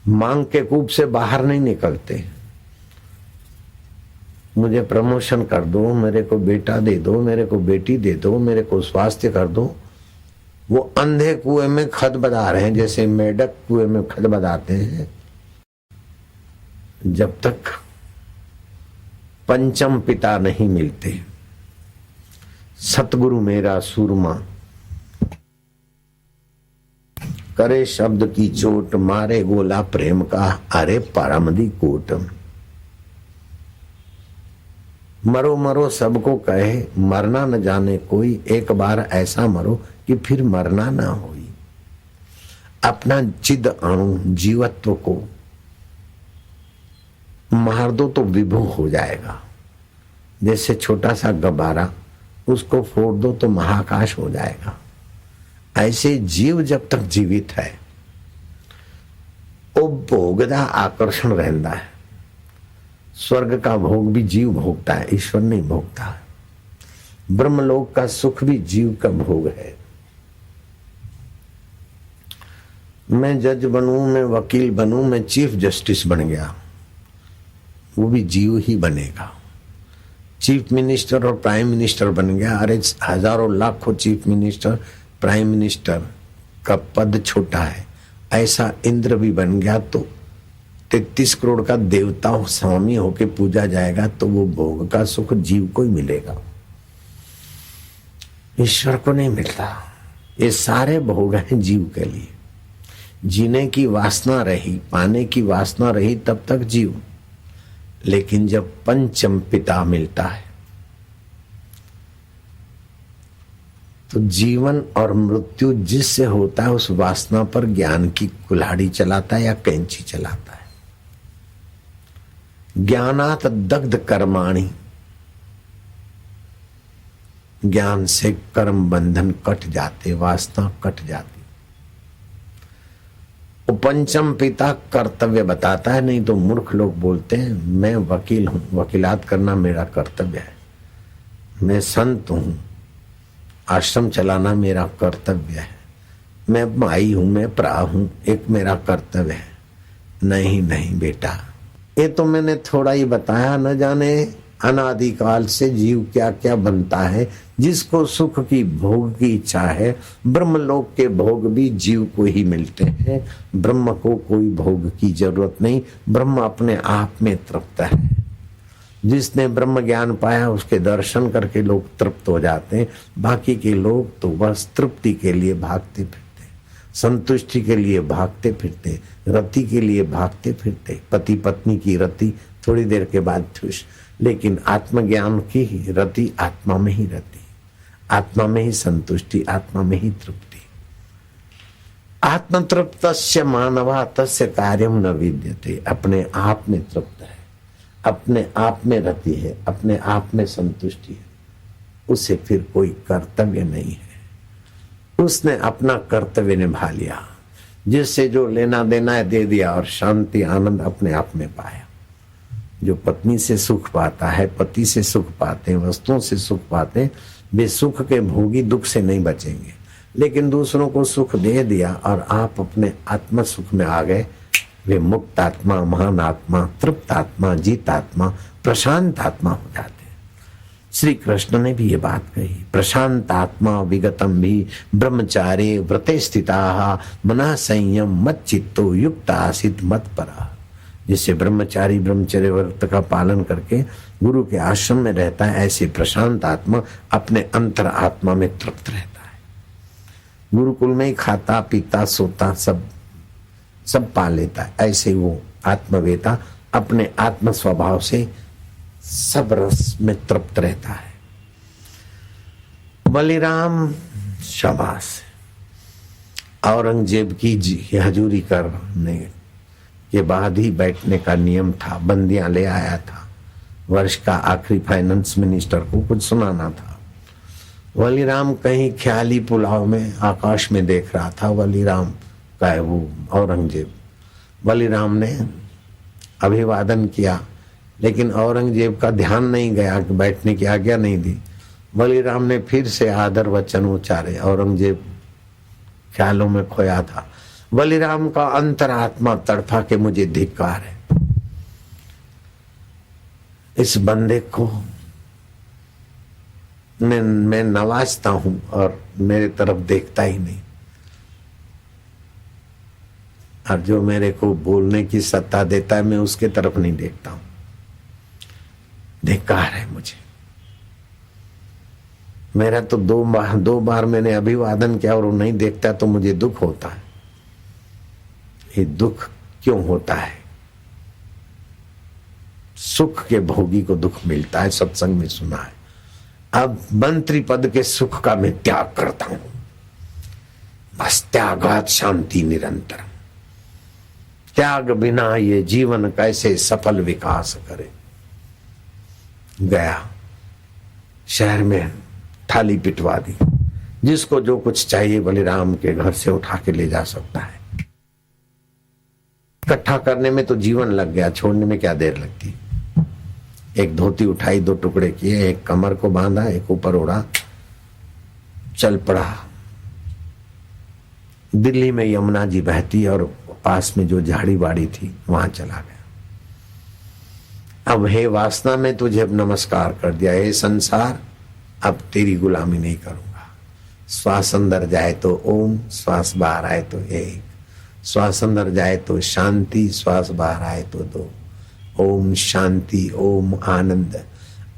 मांग के कूप से बाहर नहीं निकलते। मुझे प्रमोशन कर दो, मेरे को बेटा दे दो, मेरे को बेटी दे दो, मेरे को स्वास्थ्य कर दो, वो अंधे कुएं में खद बदा रहे हैं, जैसे मेढक कुएं में खद बदाते हैं। जब तक पंचम पिता नहीं मिलते, सतगुरु मेरा सूरमा, करे शब्द की चोट, मारे गोला प्रेम का, अरे परमदी कोट। मरो मरो सबको कहे, मरना न जाने कोई, एक बार ऐसा मरो कि फिर मरना ना होई। अपना चिद अणु जीवत्व को मार दो तो विभू हो जाएगा, जैसे छोटा सा गब्बारा, उसको फोड़ दो तो महाकाश हो जाएगा। ऐसे जीव जब तक जीवित है वो भोगदा आकर्षण रहता है। स्वर्ग का भोग भी जीव भोगता है, ईश्वर नहीं भोगता है। ब्रह्मलोक का सुख भी जीव का भोग है। मैं जज बनूं, मैं वकील बनूं, मैं चीफ जस्टिस बन गया, वो भी जीव ही बनेगा। चीफ मिनिस्टर और प्राइम मिनिस्टर बन गया, अरे हजारों लाखों चीफ मिनिस्टर प्राइम मिनिस्टर का पद छोटा है, ऐसा इंद्र भी बन गया तो 33 करोड़ का देवता स्वामी होके पूजा जाएगा, तो वो भोग का सुख जीव को ही मिलेगा, ईश्वर को नहीं मिलता। ये सारे भोग हैं जीव के लिए। जीने की वासना रही, पाने की वासना रही, तब तक जीव। लेकिन जब पंचम पिता मिलता है तो जीवन और मृत्यु जिससे होता है उस वासना पर ज्ञान की कुल्हाड़ी चलाता है या कैंची चलाता है। ज्ञानात दग्ध कर्माणि, ज्ञान से कर्म बंधन कट जाते, वासना कट जाती। पंचम पिता कर्तव्य बताता है, नहीं तो मूर्ख लोग बोलते हैं मैं वकील हूं, वकीलात करना मेरा कर्तव्य है, मैं संत हूं, आश्रम चलाना मेरा कर्तव्य है, मैं माई हूं, मैं प्रा हूं, एक मेरा कर्तव्य है। नहीं नहीं बेटा, ये तो मैंने थोड़ा ही बताया, न जाने अनादिकाल से जीव क्या क्या बनता है। जिसको सुख की भोग की इच्छा है, ब्रह्मलोक के भोग भी जीव को ही मिलते हैं। ब्रह्म को कोई भोग की जरूरत नहीं, ब्रह्म अपने आप में तृप्त है। जिसने ब्रह्म ज्ञान पाया उसके दर्शन करके लोग तृप्त हो जाते हैं। बाकी के लोग तो बस तृप्ति के लिए भागते फिरते, संतुष्टि के लिए भागते फिरते, रति के लिए भागते फिरते। पति पत्नी की रति थोड़ी देर के बाद ठुस, लेकिन आत्मज्ञान की रति आत्मा में ही रति, आत्मा में ही संतुष्टि, आत्मा में ही तृप्ति। आत्मतृप्तस्य मानवा तस्य कार्यम न विद्यते। अपने आप में तृप्त है, अपने आप में रति है, अपने आप में संतुष्टि है, उसे फिर कोई कर्तव्य नहीं है। उसने अपना कर्तव्य निभा लिया। जिससे जो लेना देना है दे दिया और शांति आनंद अपने आप में पाया। जो पत्नी से सुख पाता है, पति से सुख पाते हैं, वस्तुओं से सुख पाते हैं, वे सुख के भोगी दुख से नहीं बचेंगे। लेकिन दूसरों को सुख दे दिया और आप अपने आत्म सुख में आ गए, वे मुक्त आत्मा, महान आत्मा, तृप्त आत्मा, जीत आत्मा, प्रशांत आत्मा हो जाते हैं। श्री कृष्ण ने भी ये बात कही, प्रशांत आत्मा विगतम भी ब्रह्मचारे व्रते स्थिता मना संयम मत चित्तो युक्त आसित मत परा। जिससे ब्रह्मचारी ब्रह्मचर्य व्रत का पालन करके गुरु के आश्रम में रहता है, ऐसे प्रशांत आत्मा अपने अंतर आत्मा में तृप्त रहता है। गुरुकुल में ही खाता पीता सोता सब पा लेता है, ऐसे वो आत्मवेता अपने आत्म स्वभाव से सब रस में तृप्त रहता है। बलिराम शाबाश। औरंगजेब की हजूरी करने के बाद ही बैठने का नियम था, बंदियां ले आया था, वर्ष का आखिरी फाइनेंस मिनिस्टर को कुछ सुनाना था। बलिराम कहीं ख्याली पुलाव में आकाश में देख रहा था, बलिराम का है वो औरंगजेब। बलिराम ने अभिवादन किया, लेकिन औरंगजेब का ध्यान नहीं गया कि बैठने की आज्ञा नहीं दी। बलिराम ने फिर से आदर वचन उच्चारे, औरंगजेब ख्यालों में खोया था। बलिराम का अंतरात्मा तड़फा के मुझे धिक्कार है, इस बंदे को मैं नवाजता हूं और मेरे तरफ देखता ही नहीं, और जो मेरे को बोलने की सत्ता देता है मैं उसके तरफ नहीं देखता हूं। धिक्कार है मुझे। मेरा तो दो बार मैंने अभिवादन किया और वो नहीं देखता तो मुझे दुख होता है। ये दुख क्यों होता है? सुख के भोगी को दुख मिलता है, सत्संग में सुना है। अब मंत्री पद के सुख का मैं त्याग करता हूं, बस त्यागात शांति निरंतर। त्याग बिना ये जीवन कैसे सफल विकास करे। गया शहर में थाली पिटवा दी, जिसको जो कुछ चाहिए बलिराम के घर से उठा के ले जा सकता है। इकट्ठा करने में तो जीवन लग गया, छोड़ने में क्या देर लगती। एक धोती उठाई, 2 टुकड़े किए, एक कमर को बांधा, एक ऊपर ओढ़ा, चल पड़ा। दिल्ली में यमुना जी बहती और पास में जो झाड़ी बाड़ी थी वहां चला गया। अब हे वासना में तुझे अब नमस्कार कर दिया, हे संसार अब तेरी गुलामी नहीं करूंगा। श्वास अंदर जाए तो ओम, श्वास बाहर आए तो एक, श्वास अंदर जाए तो शांति, श्वास बाहर आए तो 2। ओम शांति, ओम आनंद।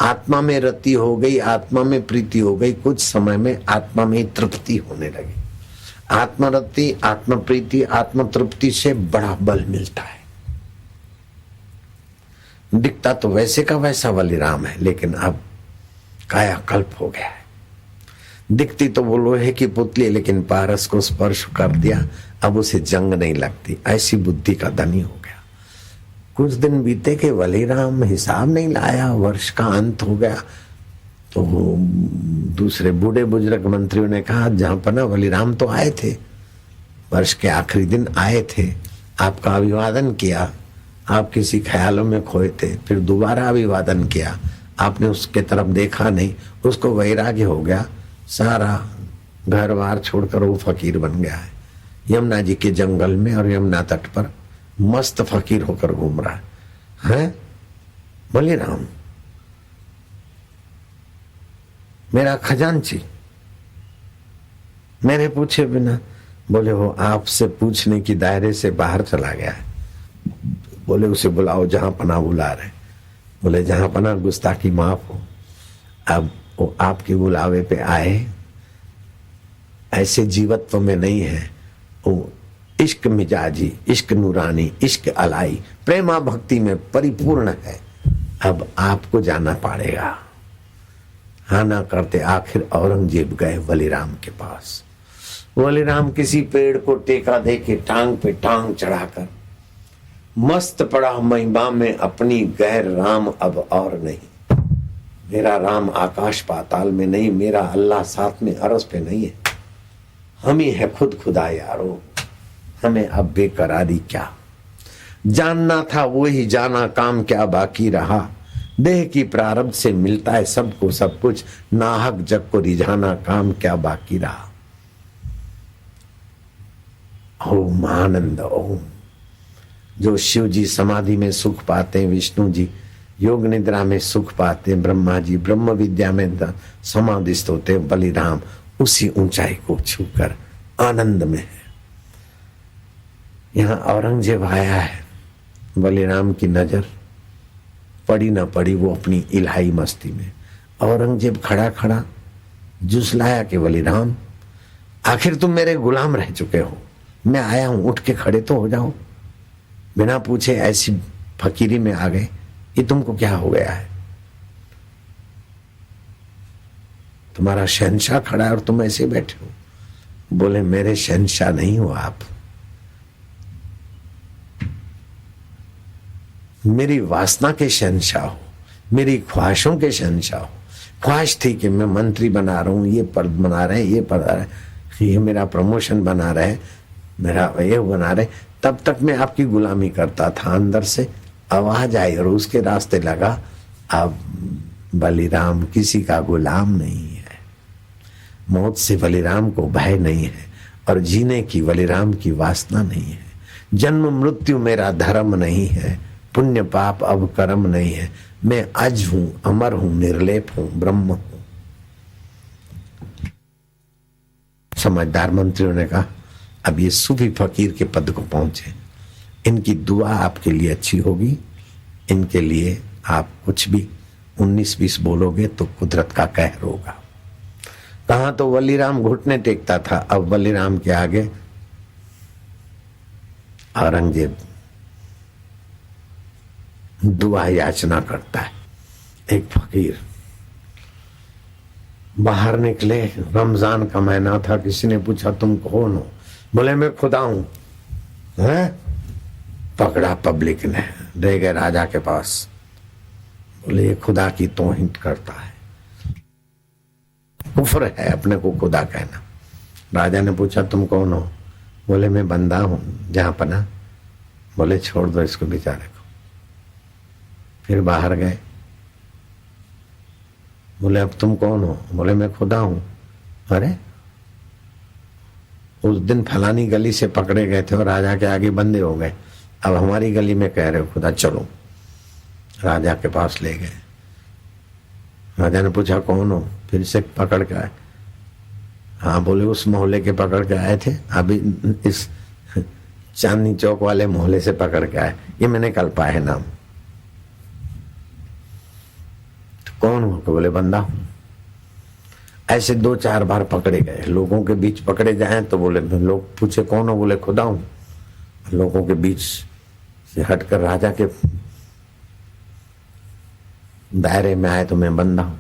आत्मा में रति हो गई, आत्मा में प्रीति हो गई। कुछ समय में आत्मा में तृप्ति होने लगी। आत्मा रति, आत्म प्रीति, आत्म तृप्ति से बड़ा बल मिलता है। दिखता तो वैसे का वैसा बलिराम है, लेकिन अब कायाकल्प हो गया है। दिखती तो वो लोहे की पुतली, लेकिन पारस को स्पर्श कर दिया, अब उसे जंग नहीं लगती। ऐसी बुद्धि का धनी हो गया। कुछ दिन बीते के बलिराम हिसाब नहीं लाया, वर्ष का अंत हो गया। तो दूसरे बूढ़े बुजुर्ग मंत्रियों ने कहा, जहां पना बलिराम तो आए थे, वर्ष के आखिरी दिन आए थे, आपका अभिवादन किया, आप किसी ख्यालों में खोए थे, फिर दोबारा अभिवादन किया, आपने उसके तरफ देखा नहीं, उसको वैराग्य हो गया, सारा घर बार छोड़कर वो फकीर बन गया है। यमुना जी के जंगल में और यमुना तट पर मस्त फकीर होकर घूम रहा है। बलिराम मेरा खजांची, मेरे पूछे बिना। बोले वो आपसे पूछने की दायरे से बाहर चला गया है। बोले उसे बुलाओ, जहां पना बुला रहे। बोले जहां पना गुस्ताखी माफ हो, अब वो आपके बुलावे पे आए, ऐसे जीवत्व में नहीं है, वो इश्क मिजाजी, इश्क नूरानी, इश्क अलाई, प्रेमा भक्ति में परिपूर्ण है। अब आपको जाना पड़ेगा। हाँ ना करते आखिर औरंगजेब गए बलिराम के पास। बलिराम किसी पेड़ को टेका दे के टांग पे टांग चढ़ाकर मस्त पड़ा महिमा में अपनी, गैर राम अब और नहीं। मेरा राम आकाश पाताल में नहीं, मेरा अल्लाह साथ में अरस पे नहीं है, हम ही है खुद खुदा यारो। हमें अब बेकरारी क्या। जानना था वो ही जाना, काम क्या बाकी रहा। देह की प्रारब्ध से मिलता है सबको सब कुछ, नाहक जग को रिझाना, काम क्या बाकी रहा। ओम आनंद ओम। जो शिव जी समाधि में सुख पाते हैं, विष्णु जी योग निद्रा में सुख पाते हैं, ब्रह्मा जी ब्रह्म विद्या में समाधिस्थ होते हैं, बलिराम उसी ऊंचाई को छूकर आनंद में है। यहाँ औरंगजेब आया है, बलिराम की नजर पड़ी ना पड़ी, वो अपनी इलाही मस्ती में। औरंगजेब खड़ा खड़ा जुसलाया कि बलिराम आखिर तुम मेरे गुलाम रह चुके हो, मैं आया हूं, उठ के खड़े तो हो जाओ। बिना पूछे ऐसी फकीरी में आ गए, ये तुमको क्या हो गया है? तुम्हारा शहंशाह खड़ा है और तुम ऐसे बैठे हो। बोले मेरे शहंशाह नहीं हो आप, मेरी वासना के शहंशाह हो, मेरी ख्वाहिशों के शहंशाह हो। ख्वाहिश थी कि मैं मंत्री बना रहा हूं, ये पद बना रहे, ये पद आ रहे, ये मेरा प्रमोशन बना रहे, मेरा ये बना रहे। तब तक मैं आपकी गुलामी करता था। अंदर से आवाज आई और उसके रास्ते लगा, अब बलिराम किसी का गुलाम नहीं है। मौत से बलिराम को भय नहीं है और जीने की बलिराम की वासना नहीं है। जन्म मृत्यु मेरा धर्म नहीं है, पुण्य पाप अब कर्म नहीं है। मैं अज हूं, अमर हूं, निर्लेप हूं, ब्रह्म हूं। समझदार मंत्रियों ने कहा अब ये सूफी फकीर के पद को पहुंचे, इनकी दुआ आपके लिए अच्छी होगी, इनके लिए आप कुछ भी 19-20 बोलोगे तो कुदरत का कहर होगा। कहा तो बलिराम घुटने टेकता था, अब बलिराम के आगे औरंगजेब दुआ याचना करता है। एक फकीर बाहर निकले, रमजान का महीना था। किसी ने पूछा तुम कौन हो? बोले मैं खुदा हूं। हैं? पकड़ा पब्लिक ने, ले गए राजा के पास। बोले ये खुदा की तौहीन करता है, कुफ्र है अपने को खुदा कहना। राजा ने पूछा तुम कौन हो? बोले मैं बंदा हूं, जहां पना। बोले छोड़ दो इसको बेचारे को। फिर बाहर गए, बोले अब तुम कौन हो? बोले मैं खुदा हूं। अरे उस दिन फलानी गली से पकड़े गए थे और राजा के आगे बंदे हो गए, अब हमारी गली में कह रहे हो खुदा, चलो। राजा के पास ले गए। राजा ने पूछा कौन हो? फिर से पकड़ के आए। हाँ बोले उस मोहल्ले के पकड़ के आए थे, अभी इस चांदनी चौक वाले मोहल्ले से पकड़ के आए, ये मैंने कल पाया है नाम। तो कौन हो? तो बोले बंदा हूं। ऐसे 2-4 बार पकड़े गए। लोगों के बीच पकड़े जाए तो बोले, लोग पूछे कौन हो? बोले खुदा हूं। लोगों के बीच से हटकर राजा के दायरे में आए तो मैं बंदा हूं।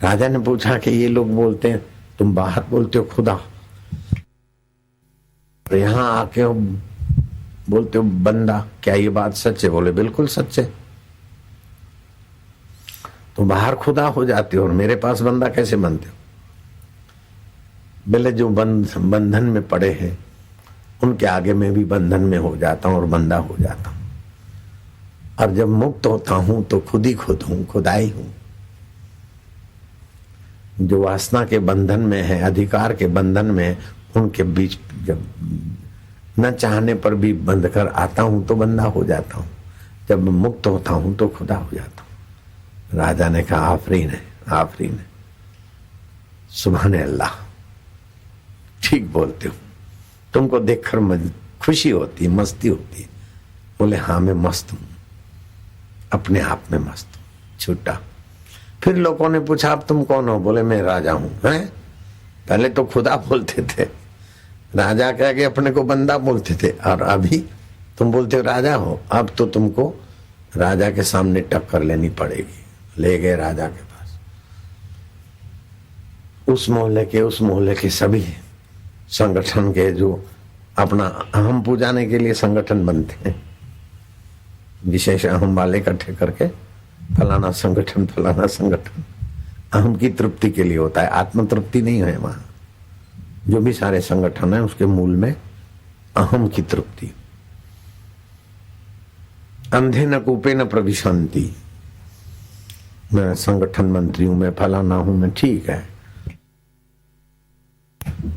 राजा ने पूछा कि ये लोग बोलते हैं, तुम बाहर बोलते हो खुदा, और यहां आके बोलते हो बंदा, क्या ये बात सच है? बोले बिल्कुल सच है। तो बाहर खुदा हो जाते हो और मेरे पास बंदा कैसे बनते हो? बोले जो बंधन में पड़े हैं उनके आगे मैं भी बंधन में हो जाता हूं और बंदा हो जाता हूं, और जब मुक्त होता हूं तो खुद ही खुद हूं, खुदाई हूं। जो वासना के बंधन में है, अधिकार के बंधन में है, उनके बीच जब न चाहने पर भी बंध कर आता हूं तो बंदा हो जाता हूं, जब मुक्त होता हूं तो खुदा हो जाता हूं। राजा ने कहा आफरीन है, आफरीन है, सुभान अल्लाह, ठीक बोलते हो, तुमको देखकर खुशी होती, मस्ती होती। बोले हाँ मैं मस्त हूं, अपने आप में मस्त हूं, छूटा। फिर लोगों ने पूछा अब तुम कौन हो? बोले मैं राजा हूं। हैं? पहले तो खुदा बोलते थे, राजा कह के अपने को बंदा बोलते थे, और अभी तुम बोलते हो राजा हो। अब तो तुमको राजा के सामने टक्कर लेनी पड़ेगी। ले गए राजा के पास। उस मोहल्ले के सभी संगठन के जो अपना अहम पुजाने के लिए संगठन बनते हैं, विशेष अहम वाले इकट्ठे करके फलाना संगठन अहम की तृप्ति के लिए होता है, आत्म तृप्ति नहीं है वहां। जो भी सारे संगठन है उसके मूल में अहम की तृप्ति। अंधे न कूपे न प्रविशंति। मैं संगठन मंत्री हूं, मैं फलाना हूं, मैं ठीक है,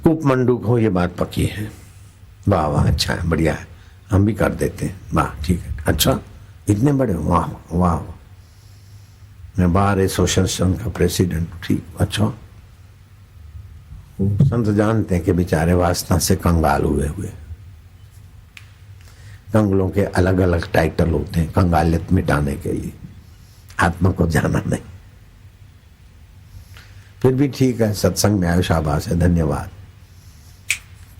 कूप मंडूक हो, ये बात पक्की है। वाह वाह, अच्छा है, बढ़िया है, हम भी कर देते हैं, वाह ठीक है, अच्छा इतने बड़े, वाह वाह, मैं बार एसोसिएशन का प्रेसिडेंट, ठीक, अच्छा। संत जानते हैं कि बेचारे वासना से कंगाल हुए। कंगलों के अलग अलग टाइटल होते हैं कंगालियत मिटाने के लिए, आत्मा को जाना नहीं। फिर भी ठीक है, सत्संग में आयो, शाबाश है, धन्यवाद।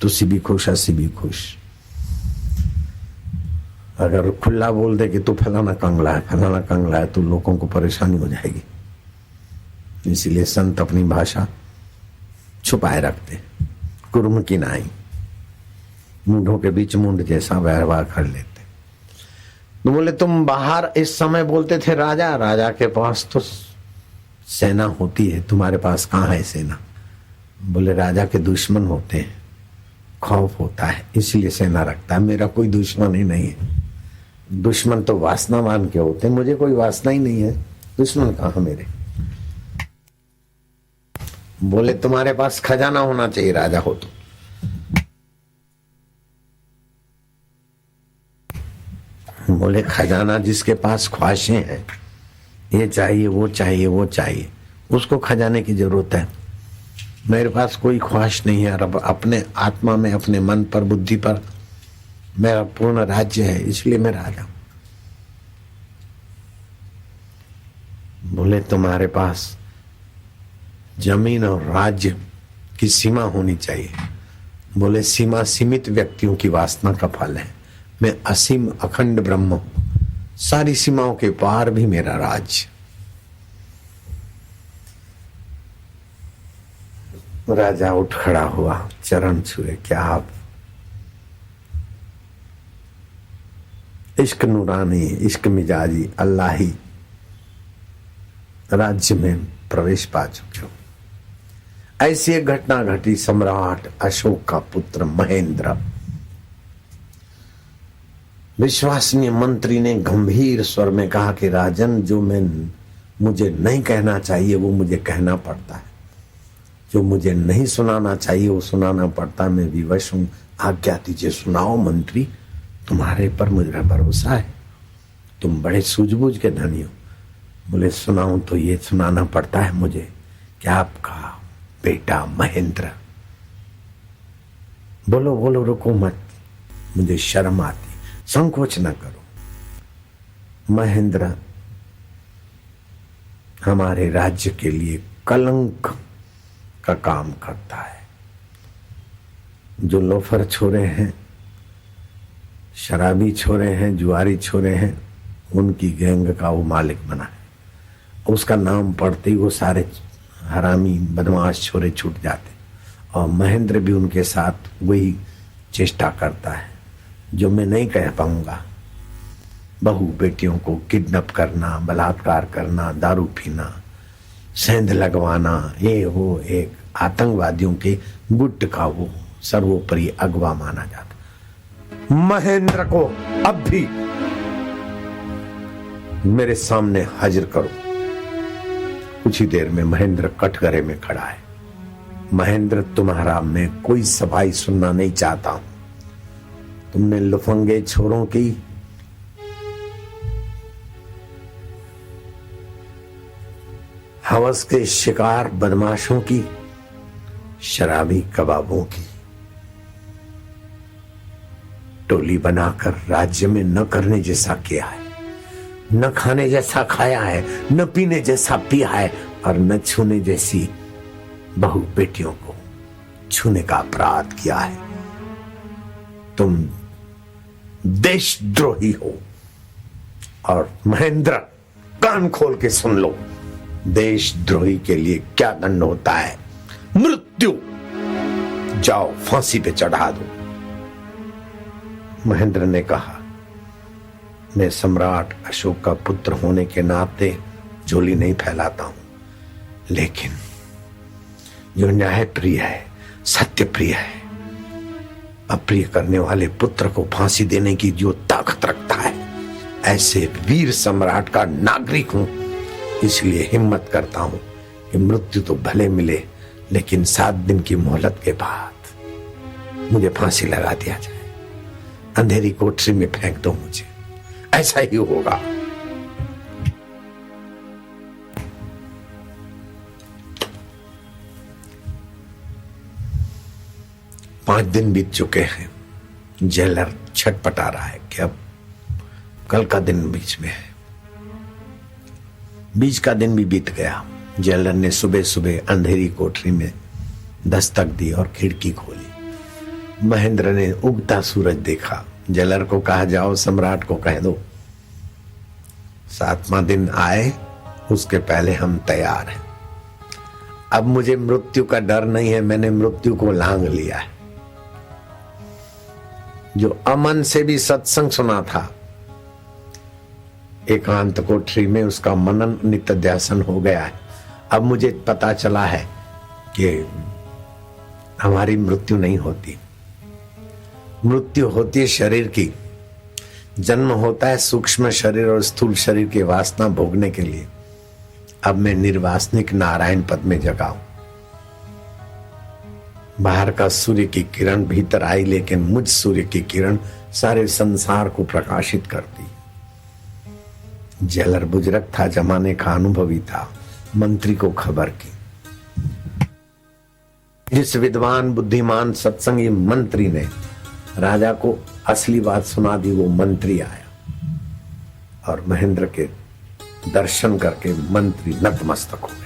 तुसी भी खुश, अस्सी भी खुश। अगर खुला बोल दे कि तू फलाना कंगला है, फलाना कंगला है, तो लोगों को परेशानी हो जाएगी। इसीलिए संत अपनी भाषा छुपाए रखते, कुर्म की नाई, मुंडों के बीच मुंड जैसा व्यवहार कर लेते। तो बोले तुम बाहर इस समय बोलते थे राजा, राजा के पास तो सेना होती है, तुम्हारे पास कहाँ है सेना? बोले राजा के दुश्मन होते हैं, खौफ होता है, इसलिए सेना रखता है। मेरा कोई दुश्मन ही नहीं है। दुश्मन तो वासनावान के होते हैं, मुझे कोई वासना ही नहीं है, दुश्मन कहाँ मेरे? बोले तुम्हारे पास खजाना होना चाहिए राजा हो तो। बोले खजाना जिसके पास ख्वाहिशें हैं, ये चाहिए वो चाहिए वो चाहिए, उसको खजाने की जरूरत है। मेरे पास कोई ख्वाहिश नहीं है, और अपने आत्मा में, अपने मन पर, बुद्धि पर मेरा पूर्ण राज्य है, इसलिए मैं राजा हूं। बोले तुम्हारे पास जमीन और राज्य की सीमा होनी चाहिए। बोले सीमा सीमित व्यक्तियों की वासना का फल है, मैं असीम अखंड ब्रह्म हूं, सारी सीमाओं के पार भी मेरा राज्य। राजा उठ खड़ा हुआ, चरण छुए, क्या आप इश्क नूरानी, इश्क मिजाजी, अल्लाही राज्य में प्रवेश पा चुके हो। ऐसी एक घटना घटी, सम्राट अशोक का पुत्र महेंद्र। विश्वसनीय मंत्री ने गंभीर स्वर में कहा कि राजन, जो मुझे नहीं कहना चाहिए वो मुझे कहना पड़ता है, जो मुझे नहीं सुनाना चाहिए वो सुनाना पड़ता है, मैं विवश हूं, आज्ञा दीजिए, सुनाओ मंत्री, तुम्हारे पर मुझे भरोसा है, तुम बड़े सूझबूझ के धनी हो। बोले सुनाऊं तो ये सुनाना पड़ता है मुझे कि आपका बेटा महेंद्र। बोलो बोलो, रुको मत, मुझे शर्म आती, संकोच न करो। महेंद्र हमारे राज्य के लिए कलंक का काम करता है। जो लोफर छोरे हैं, शराबी छोरे हैं, जुआरी छोरे हैं, उनकी गैंग का वो मालिक बना है। उसका नाम पढ़ते ही वो सारे हरामी बदमाश छोरे छूट जाते, और महेंद्र भी उनके साथ वही चेष्टा करता है जो मैं नहीं कह पाऊंगा। बहू बेटियों को किडनैप करना, बलात्कार करना, दारू पीना, सेंध लगवाना, ये वो एक आतंकवादियों के गुट का वो सर्वोपरि अगवा माना जाता। महेंद्र को अब भी मेरे सामने हाजिर करो। कुछ ही देर में महेंद्र कटघरे में खड़ा है। महेंद्र, तुम्हारा मैं कोई सफाई सुनना नहीं चाहता हूं। तुमने लुफंगे छोरों की, हवस के शिकार बदमाशों की, शराबी कबाबों की टोली बनाकर राज्य में न करने जैसा किया है, न खाने जैसा खाया है, न पीने जैसा पिया है, और न छूने जैसी बहु बेटियों को छूने का अपराध किया है। तुम देशद्रोही हो। और महेंद्र, कान खोल के सुन लो, देशद्रोही के लिए क्या दंड होता है? मृत्यु। जाओ फांसी पे चढ़ा दो। महेंद्र ने कहा, मैं सम्राट अशोक का पुत्र होने के नाते झोली नहीं फैलाता हूं, लेकिन जो न्याय प्रिय है, सत्य प्रिय है, अप्रिय करने वाले पुत्र को फांसी देने की जो ताकत रखता है, ऐसे वीर सम्राट का नागरिक हूं, इसलिए हिम्मत करता हूं कि मृत्यु तो भले मिले, लेकिन 7 दिन की मोहलत के बाद मुझे फांसी लगा दिया जाए, अंधेरी कोठरी में फेंक दो मुझे, ऐसा ही होगा। पांच दिन बीत चुके हैं। जेलर छटपटा रहा है कि अब कल का दिन बीच में है। बीच का दिन भी बीत गया। जेलर ने सुबह सुबह अंधेरी कोठरी में दस्तक दी और खिड़की खोली। महेंद्र ने उगता सूरज देखा। जेलर को कहा, जाओ सम्राट को कह दो 7वां दिन आए, उसके पहले हम तैयार हैं। अब मुझे मृत्यु का डर नहीं है, मैंने मृत्यु को लांग लिया है। जो अमन से भी सत्संग सुना था, एकांत कोठरी में उसका मनन नित्यासन हो गया है। अब मुझे पता चला है कि हमारी मृत्यु नहीं होती, मृत्यु होती है शरीर की। जन्म होता है सूक्ष्म शरीर और स्थूल शरीर की वासना भोगने के लिए। अब मैं निर्वासनिक नारायण पद में जगा हूं। बाहर का सूर्य की किरण भीतर आई, लेकिन मुझ सूर्य की किरण सारे संसार को प्रकाशित करती। जेलर बुजुर्ग था, जमाने का अनुभवी था। मंत्री को खबर की। जिस विद्वान बुद्धिमान सत्संगी मंत्री ने राजा को असली बात सुना दी, वो मंत्री आया और महेंद्र के दर्शन करके मंत्री नतमस्तक हो गया।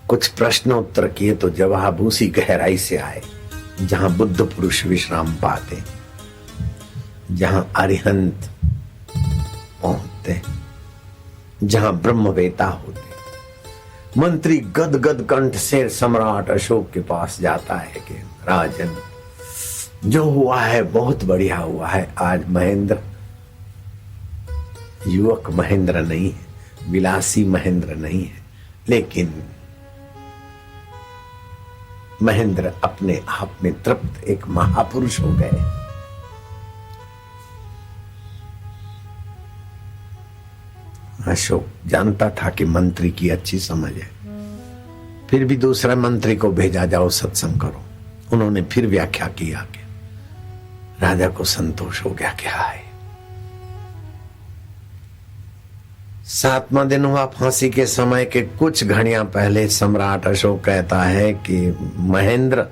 कुछ प्रश्न उत्तर किए तो जवाब उसी गहराई से आए जहां बुद्ध पुरुष विश्राम पाते, जहां अरिहंत पहुंचते, जहां ब्रह्मवेता होते। मंत्री गदगद कंठ से सम्राट अशोक के पास जाता है कि राजन, जो हुआ है बहुत बढ़िया हुआ है। आज महेंद्र युवक महेंद्र नहीं है, विलासी महेंद्र नहीं है, लेकिन महेंद्र अपने आप में तृप्त एक महापुरुष हो गए। अशोक जानता था कि मंत्री की अच्छी समझ है, फिर भी दूसरा मंत्री को भेजा, जाओ सत्संग करो। उन्होंने फिर व्याख्या किया कि राजा को संतोष हो गया, क्या है। 7वां दिन हुआ। फांसी के समय के कुछ घड़ियां पहले सम्राट अशोक कहता है कि महेंद्र,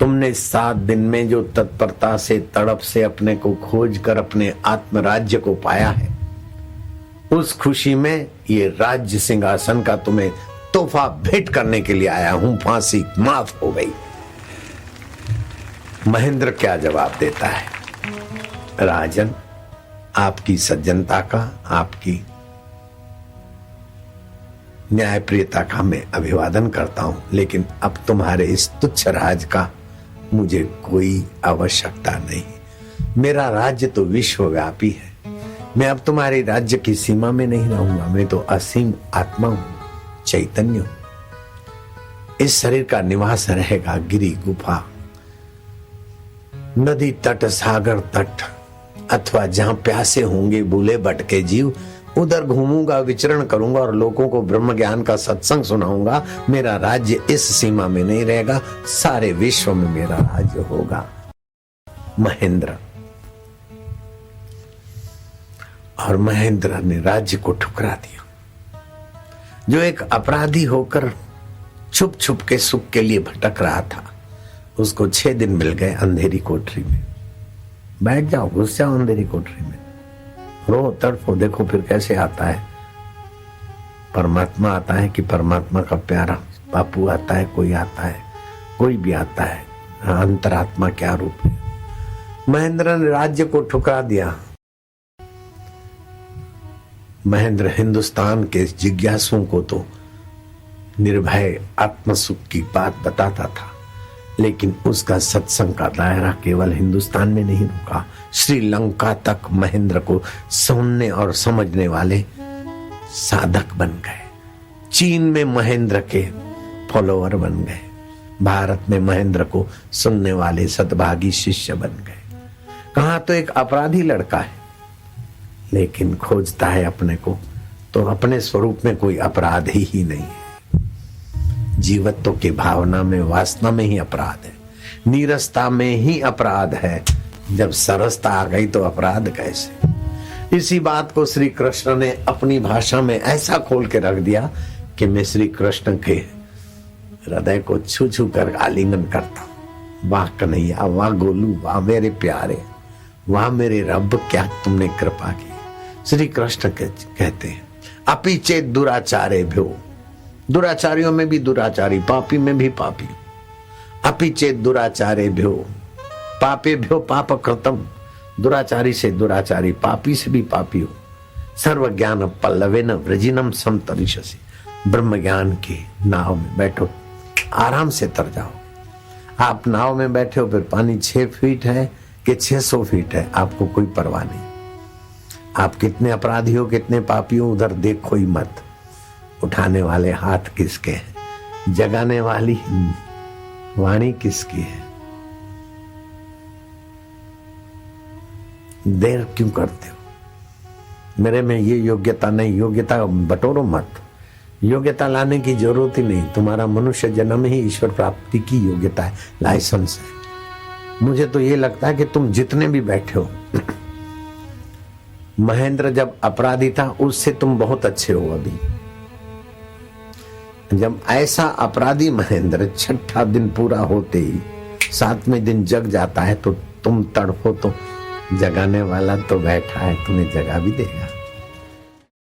तुमने 7 दिन में जो तत्परता से तड़प से अपने को खोज कर अपने आत्मराज्य को पाया है, उस खुशी में ये राज्य सिंहासन का तुम्हें तोहफा भेंट करने के लिए आया हूं। फांसी माफ हो गई। महेंद्र क्या जवाब देता है, राजन, आपकी सज्जनता का, आपकी न्यायप्रियता का मैं अभिवादन करता हूं, लेकिन अब तुम्हारे इस तुच्छ राज का मुझे कोई आवश्यकता नहीं। मेरा राज्य तो विश्वव्यापी है। मैं अब तुम्हारे राज्य की सीमा में नहीं रहूंगा। मैं तो असीम आत्मा हूं, चैतन्य हूं। इस शरीर का निवास रहेगा गिरी गुफा, नदी तट, सागर तट, अथवा जहां प्यासे होंगे भूले भटके जीव, उधर घूमूंगा, विचरण करूंगा और लोगों को ब्रह्म ज्ञान का सत्संग सुनाऊंगा। मेरा राज्य इस सीमा में नहीं रहेगा, सारे विश्व में मेरा राज्य होगा। महेंद्र। और महेंद्र ने राज्य को ठुकरा दिया। जो एक अपराधी होकर छुप छुप के सुख के लिए भटक रहा था, उसको 6 दिन मिल गए अंधेरी कोठरी में। बैठ जाओ, घुस जाओ अंधेरी कोठरी में, रो तड़फो, देखो फिर कैसे आता है परमात्मा। आता है कि परमात्मा का प्यारा बापू आता है, कोई आता है, कोई भी आता है, अंतरात्मा क्या रूप है। महेंद्र ने राज्य को ठुकरा दिया। महेंद्र हिंदुस्तान के जिज्ञासुओं को तो निर्भय आत्मसुख की बात बताता था, लेकिन उसका सत्संग का दायरा केवल हिंदुस्तान में नहीं रुका, श्रीलंका तक महेंद्र को सुनने और समझने वाले साधक बन गए। चीन में महेंद्र के फॉलोअर बन गए। भारत में महेंद्र को सुनने वाले सद्भागी शिष्य बन गए। कहा तो एक अपराधी लड़का है, लेकिन खोजता है अपने को तो अपने स्वरूप में कोई अपराध ही नहीं है। जीवत्व की भावना में, वासना में ही अपराध है, नीरसता में ही अपराध है। जब सरसता आ गई तो अपराध कैसे? इसी बात को श्री कृष्ण ने अपनी भाषा में ऐसा खोल के रख दिया कि मैं श्री कृष्ण के हृदय को छू छू कर आलिंगन करता हूं। वाह कन्हैया, वाह गोलू, वाह मेरे प्यारे, वाह मेरे रब, क्या तुमने कृपा की। श्री कृष्ण कहते हैं अपि चेत दुराचारे भ्यो, दुराचारियों में भी दुराचारी, पापी में भी पापी। अपि चेत दुराचारे भ्यो पापे भ्यो पाप कृतम, दुराचारी से दुराचारी, पापी से भी पापी हो। सर्व ज्ञान पल्लवेन व्रजिनम समतरिष्यसि, ब्रह्म ज्ञान की नाव में बैठो, आराम से तर जाओ। आप नाव में बैठे हो, फिर पानी 6 फीट है कि 600 फीट है, आपको कोई परवाह नहीं। आप कितने अपराधी हो, कितने पापी हो, उधर देखो ही मत। उठाने वाले हाथ किसके हैं, जगाने वाली वाणी किसकी है? देर क्यों करते हो? मेरे में ये योग्यता नहीं, योग्यता बटोरो मत। योग्यता लाने की जरूरत ही नहीं। तुम्हारा मनुष्य जन्म ही ईश्वर प्राप्ति की योग्यता है, लाइसेंस है। मुझे तो ये लगता है कि तुम जितने भी बैठे हो, महेंद्र जब अपराधी था उससे तुम बहुत अच्छे हो। अभी जब ऐसा अपराधी महेंद्र 6ठा दिन पूरा होते ही 7वें दिन जग जाता है तो तुम तड़फो तो जगाने वाला तो बैठा है, तुम्हें जगा भी देगा।